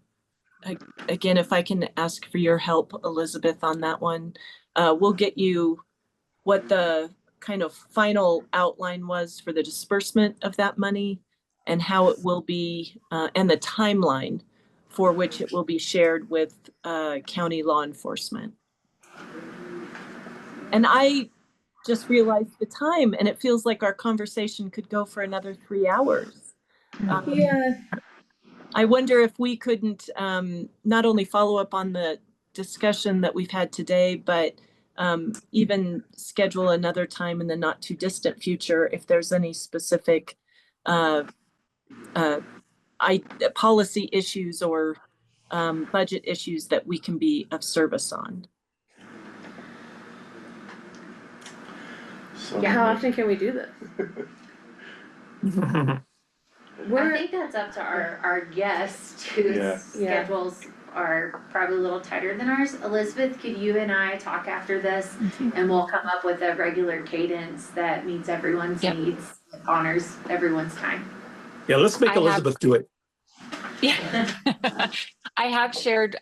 Again, if I can ask for your help, Elizabeth, on that one, we'll get you what the kind of final outline was for the disbursement of that money and how it will be, and the timeline for which it will be shared with county law enforcement. And I just realized the time, and it feels like our conversation could go for another 3 hours. Yeah. I wonder if we couldn't not only follow up on the discussion that we've had today, but even schedule another time in the not too distant future if there's any specific policy issues or budget issues that we can be of service on. Yeah, how often can we do this? I think that's up to our guests whose Yeah. schedules are probably a little tighter than ours. Elizabeth, could you and I talk after this and we'll come up with a regular cadence that meets everyone's needs, honors everyone's time? Yeah, let's make Elizabeth do it. Yeah. I have shared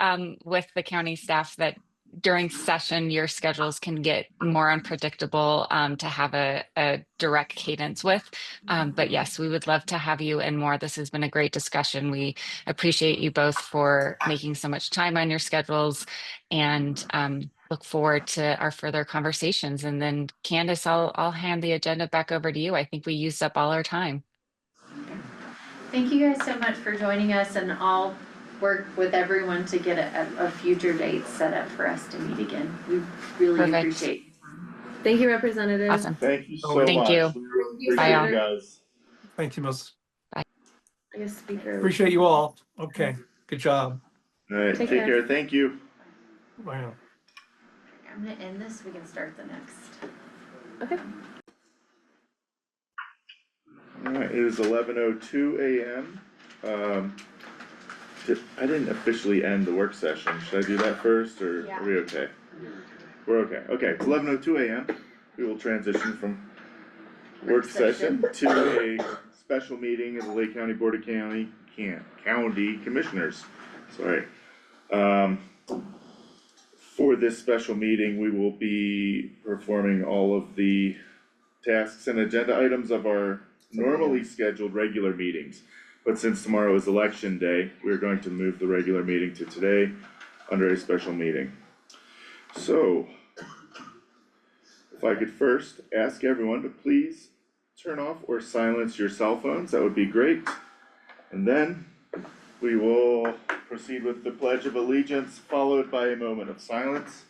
with the county staff that during session, your schedules can get more unpredictable to have a direct cadence with. But yes, we would love to have you and more. This has been a great discussion. We appreciate you both for making so much time on your schedules and look forward to our further conversations. And then Candace, I'll hand the agenda back over to you. I think we used up all our time. Thank you guys so much for joining us, and I'll work with everyone to get a future date set up for us to meet again. We really Perfect. appreciate it. Thank you, Representative. Awesome. Thank you so much. Thank you. We really Bye, appreciate all. you guys. Thank you, Miss. I guess speaker. Appreciate you all. Okay, good job. Alright, Take take care. care, thank you. Wow. I'm gonna end this, we can start the next. Okay. Alright, it is 11:02 a.m. I didn't officially end the work session, should I do that first, or are we okay? We're okay, it's 11:02 a.m. We will transition from work session to a special meeting of the Lake County Board of County Commissioners, sorry. For this special meeting, we will be performing all of the tasks and agenda items of our normally scheduled regular meetings. But since tomorrow is election day, we're going to move the regular meeting to today under a special meeting. So, if I could first ask everyone to please turn off or silence your cell phones, that would be great. And then we will proceed with the Pledge of Allegiance, followed by a moment of silence.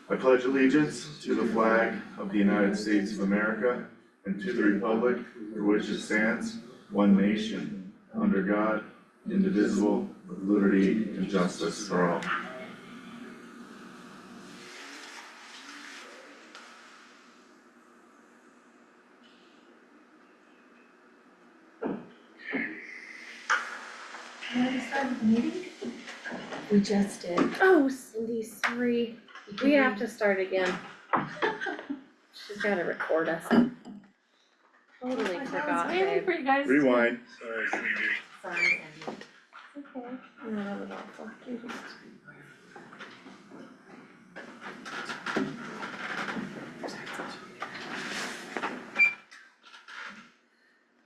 I pledge allegiance to the flag of the United States of America and to the republic for which it stands, one nation, under God, indivisible, with liberty and justice for all. We just did. Oh, Cindy, sorry. We have to start again. She's gotta record us. Totally forgot, babe. Rewind. Sorry, Cindy. Sorry, Andy. Okay. No, that was awful.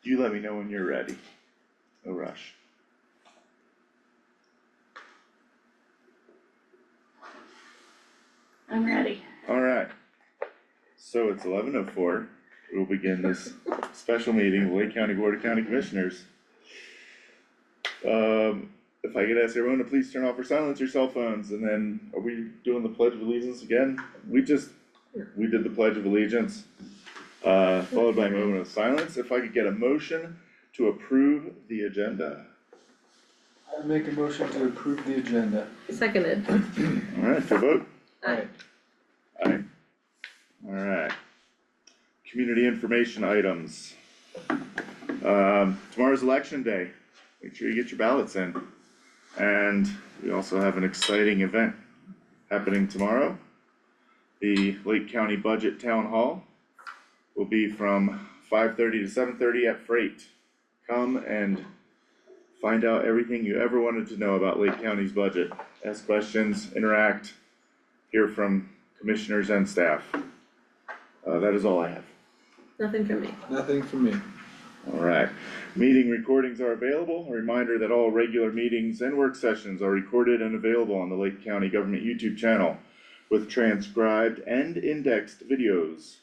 You let me know when you're ready. No rush. I'm ready. Alright, so it's 11:04. We'll begin this special meeting of Lake County Board of County Commissioners. If I could ask everyone to please turn off or silence your cell phones, and then are we doing the Pledge of Allegiance again? We did the Pledge of Allegiance, followed by a moment of silence. If I could get a motion to approve the agenda. I make a motion to approve the agenda. Seconded. Alright, to vote? Aye. Aye. Alright. Community information items. Tomorrow's election day. Make sure you get your ballots in. And we also have an exciting event happening tomorrow. The Lake County Budget Town Hall will be from 5:30 to 7:30 at Freight. Come and find out everything you ever wanted to know about Lake County's budget. Ask questions, interact, hear from commissioners and staff. That is all I have. Nothing from me. Nothing from me. Alright, meeting recordings are available. A reminder that all regular meetings and work sessions are recorded and available on the Lake County Government YouTube channel with transcribed and indexed videos.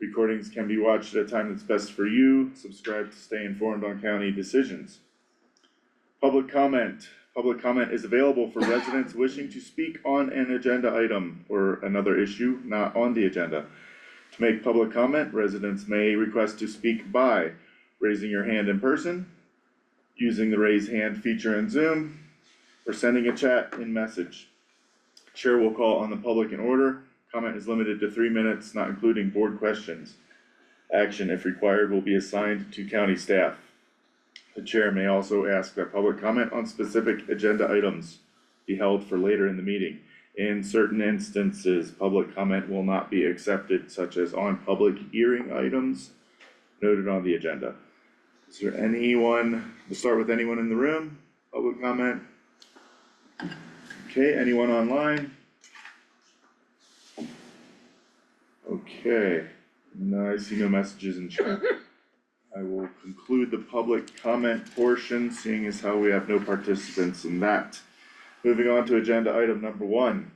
Recordings can be watched at a time that's best for you. Subscribe to stay informed on county decisions. Public comment. Public comment is available for residents wishing to speak on an agenda item or another issue not on the agenda. To make public comment, residents may request to speak by raising your hand in person, using the raise hand feature in Zoom, or sending a chat in message. Chair will call on the public in order. Comment is limited to 3 minutes, not including board questions. Action, if required, will be assigned to county staff. The chair may also ask that public comment on specific agenda items be held for later in the meeting. In certain instances, public comment will not be accepted, such as on public hearing items noted on the agenda. Is there anyone, we'll start with anyone in the room, public comment? Okay, anyone online? Okay, no, I see no messages in chat. I will conclude the public comment portion, seeing as how we have no participants in that. Moving on to agenda item number 1.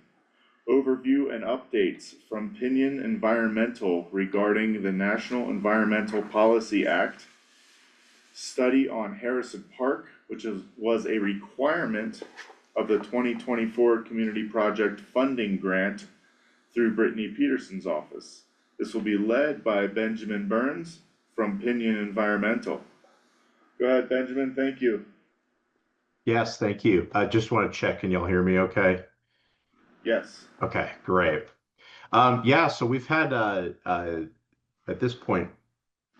Overview and updates from Pinion Environmental regarding the National Environmental Policy Act. Study on Harrison Park, which was a requirement of the 2024 Community Project Funding Grant through Brittany Peterson's office. This will be led by Benjamin Burns from Pinion Environmental. Go ahead, Benjamin, thank you. Yes, thank you. I just want to check, can y'all hear me okay? Yes. Okay, great. Yeah, so we've had, at this point,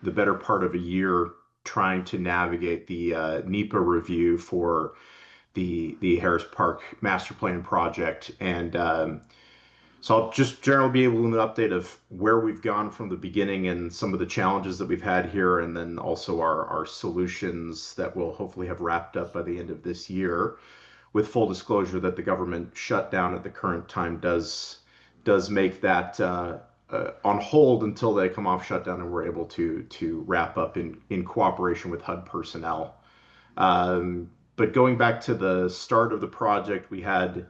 the better part of a year trying to navigate the NEPA review for the Harris Park Master Plan project. And so I'll just generally be able to give an update of where we've gone from the beginning and some of the challenges that we've had here, and then also our solutions that we'll hopefully have wrapped up by the end of this year, with full disclosure that the government shutdown at the current time does make that on hold until they come off shutdown and we're able to wrap up in cooperation with HUD personnel. But going back to the start of the project, we had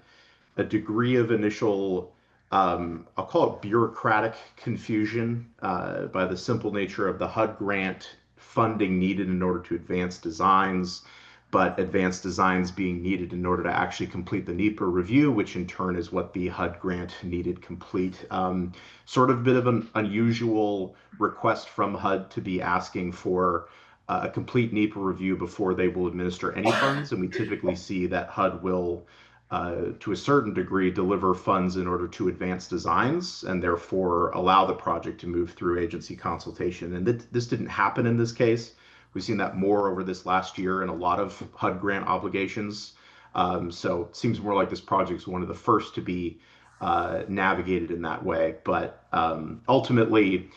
a degree of initial, I'll call it bureaucratic confusion, by the simple nature of the HUD grant funding needed in order to advance designs, but advanced designs being needed in order to actually complete the NEPA review, which in turn is what the HUD grant needed complete. Sort of a bit of an unusual request from HUD to be asking for a complete NEPA review before they will administer any funds, and we typically see that HUD will, to a certain degree, deliver funds in order to advance designs and therefore allow the project to move through agency consultation. And this didn't happen in this case. We've seen that more over this last year in a lot of HUD grant obligations. So it seems more like this project is one of the first to be navigated in that way. But ultimately,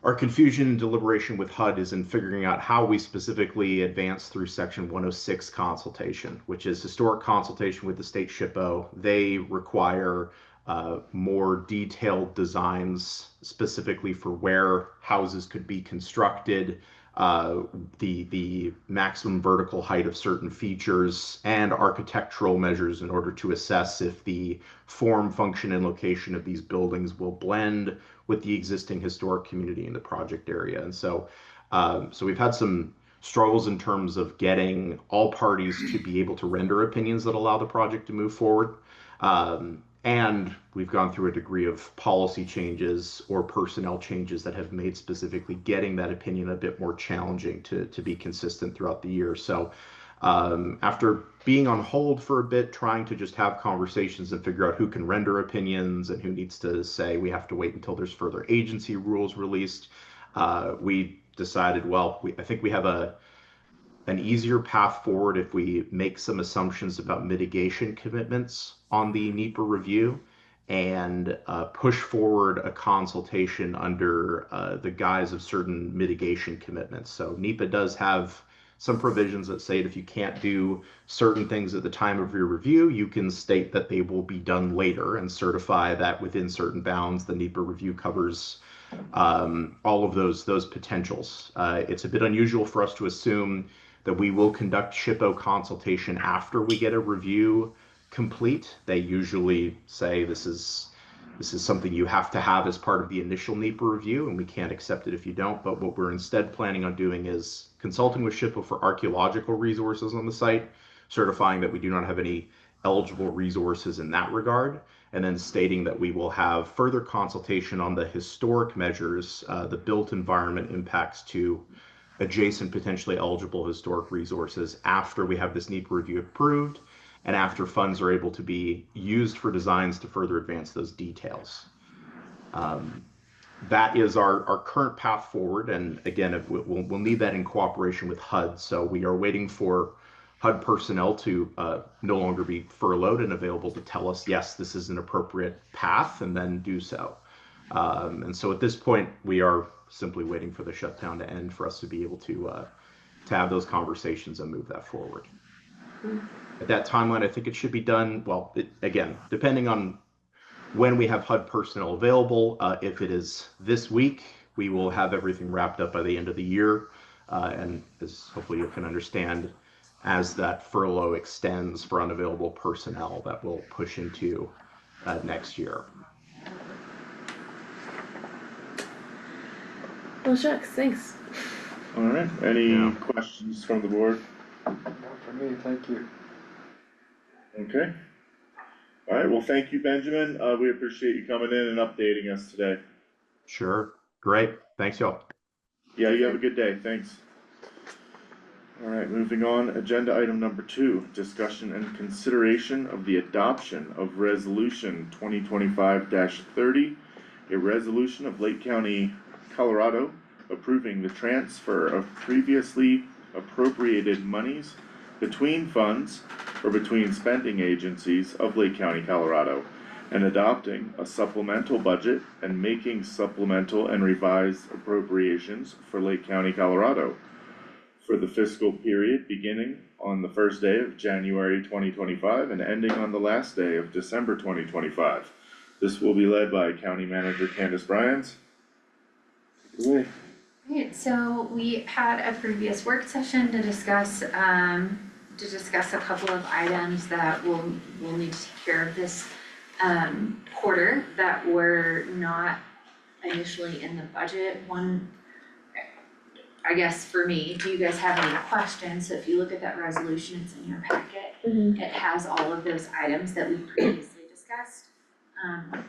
our confusion and deliberation with HUD is in figuring out how we specifically advance through Section 106 consultation, which is historic consultation with the state SHPO. They require more detailed designs specifically for where houses could be constructed, the maximum vertical height of certain features, and architectural measures in order to assess if the form, function, and location of these buildings will blend with the existing historic community in the project area. And so, so we've had some struggles in terms of getting all parties to be able to render opinions that allow the project to move forward. And we've gone through a degree of policy changes or personnel changes that have made specifically getting that opinion a bit more challenging to be consistent throughout the year. So after being on hold for a bit, trying to just have conversations and figure out who can render opinions and who needs to say we have to wait until there's further agency rules released, we decided, well, I think we have an easier path forward if we make some assumptions about mitigation commitments on the NEPA review and push forward a consultation under the guise of certain mitigation commitments. So NEPA does have some provisions that say that if you can't do certain things at the time of your review, you can state that they will be done later and certify that within certain bounds the NEPA review covers all of those potentials. It's a bit unusual for us to assume that we will conduct SHPO consultation after we get a review complete. They usually say this is something you have to have as part of the initial NEPA review, and we can't accept it if you don't. But what we're instead planning on doing is consulting with SHPO for archaeological resources on the site, certifying that we do not have any eligible resources in that regard, and then stating that we will have further consultation on the historic measures, the built environment impacts to adjacent potentially eligible historic resources after we have this NEPA review approved and after funds are able to be used for designs to further advance those details. That is our current path forward, and again, we'll need that in cooperation with HUD. So we are waiting for HUD personnel to no longer be furloughed and available to tell us, yes, this is an appropriate path, and then do so. And so at this point, we are simply waiting for the shutdown to end for us to be able to have those conversations and move that forward. At that timeline, I think it should be done, well, again, depending on when we have HUD personnel available. If it is this week, we will have everything wrapped up by the end of the year. And as hopefully you can understand, as that furlough extends for unavailable personnel, that will push into next year. Well, shucks, thanks. All right, any Yeah. questions from the board? Not for me, thank you. Okay. All right, well, thank you, Benjamin. We appreciate you coming in and updating us today. Sure. Great. Thanks, y'all. Yeah, you have a good day. Thanks. All right, moving on. Agenda item number 2, discussion and consideration of the adoption of resolution 2025-30, a resolution of Lake County, Colorado, approving the transfer of previously appropriated monies between funds or between spending agencies of Lake County, Colorado, and adopting a supplemental budget and making supplemental and revised appropriations for Lake County, Colorado for the fiscal period beginning on the first day of January 2025 and ending on the last day of December 2025. This will be led by County Manager Candace Bryans. Take it away. Right, so we had a previous work session to discuss a couple of items that we'll need to take care of this quarter that were not initially in the budget. One, I guess for me, do you guys have any questions? So if you look at that resolution, it's in your packet. Mm-hmm. It has all of those items that we previously discussed.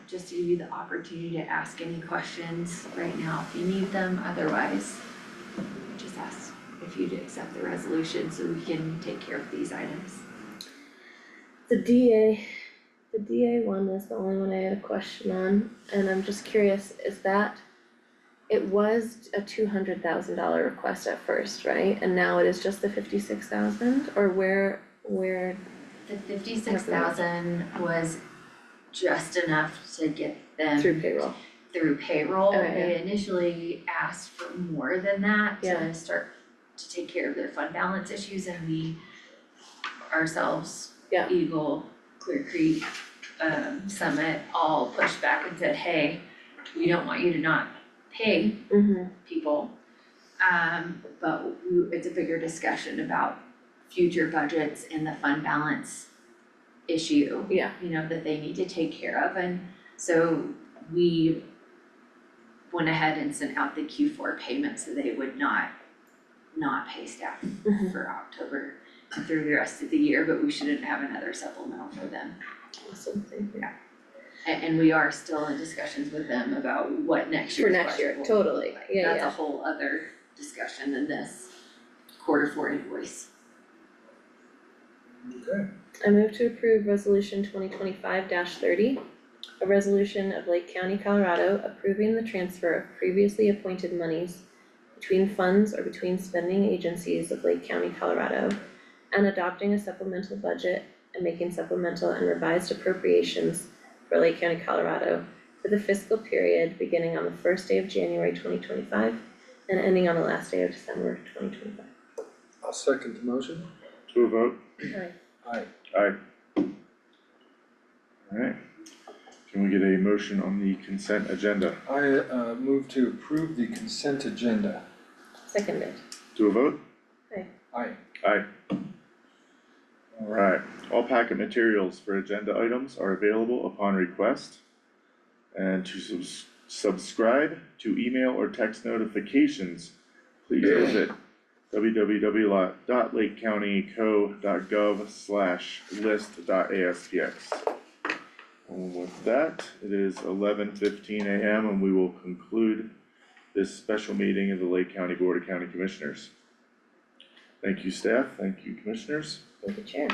Just to give you the opportunity to ask any questions right now if you need them, otherwise just ask if you'd accept the resolution so we can take care of these items. The DA one was the only one I had a question on, and I'm just curious, it was a $200,000 request at first, right? And now it is just the 56,000, or where? The 56,000 was just enough to get them Through payroll. through payroll. Okay, They initially asked for more than that Yeah. to start to take care of their fund balance issues, and we ourselves, Yeah. Eagle, Clear Creek, Summit, all pushed back and said, hey, we don't want you to not pay Mm-hmm. people. But it's a bigger discussion about future budgets and the fund balance issue. Yeah. You know, that they need to take care of, and so we went ahead and sent out the Q4 payment so they would not pay staff Mhm. for October and through the rest of the year, but we shouldn't have another supplemental for them. Awesome, thank you. And we are still in discussions with them about what next For year's next budget year, will look totally. like. Yeah, That's yeah. a whole other discussion than this Q4 invoice. Okay. I move to approve resolution 2025-30, a resolution of Lake County, Colorado, approving the transfer of previously appointed monies between funds or between spending agencies of Lake County, Colorado, and adopting a supplemental budget and making supplemental and revised appropriations for Lake County, Colorado for the fiscal period beginning on the first day of January 2025 and ending on the last day of December 2025. I'll second the motion. To a vote? Aye. Aye. Aye. Alright, can we get a motion on the consent agenda? I move to approve the consent agenda. Seconded. To a vote? Aye. Aye. Alright, all packet materials for agenda items are available upon request. And to subscribe to email or text notifications, please visit www.lakecountyco.gov/list.aspx. And with that, it is 11:15 a.m. and we will conclude this special meeting of the Lake County Board of County Commissioners. Thank you, staff. Thank you, commissioners. Thank you, Chair.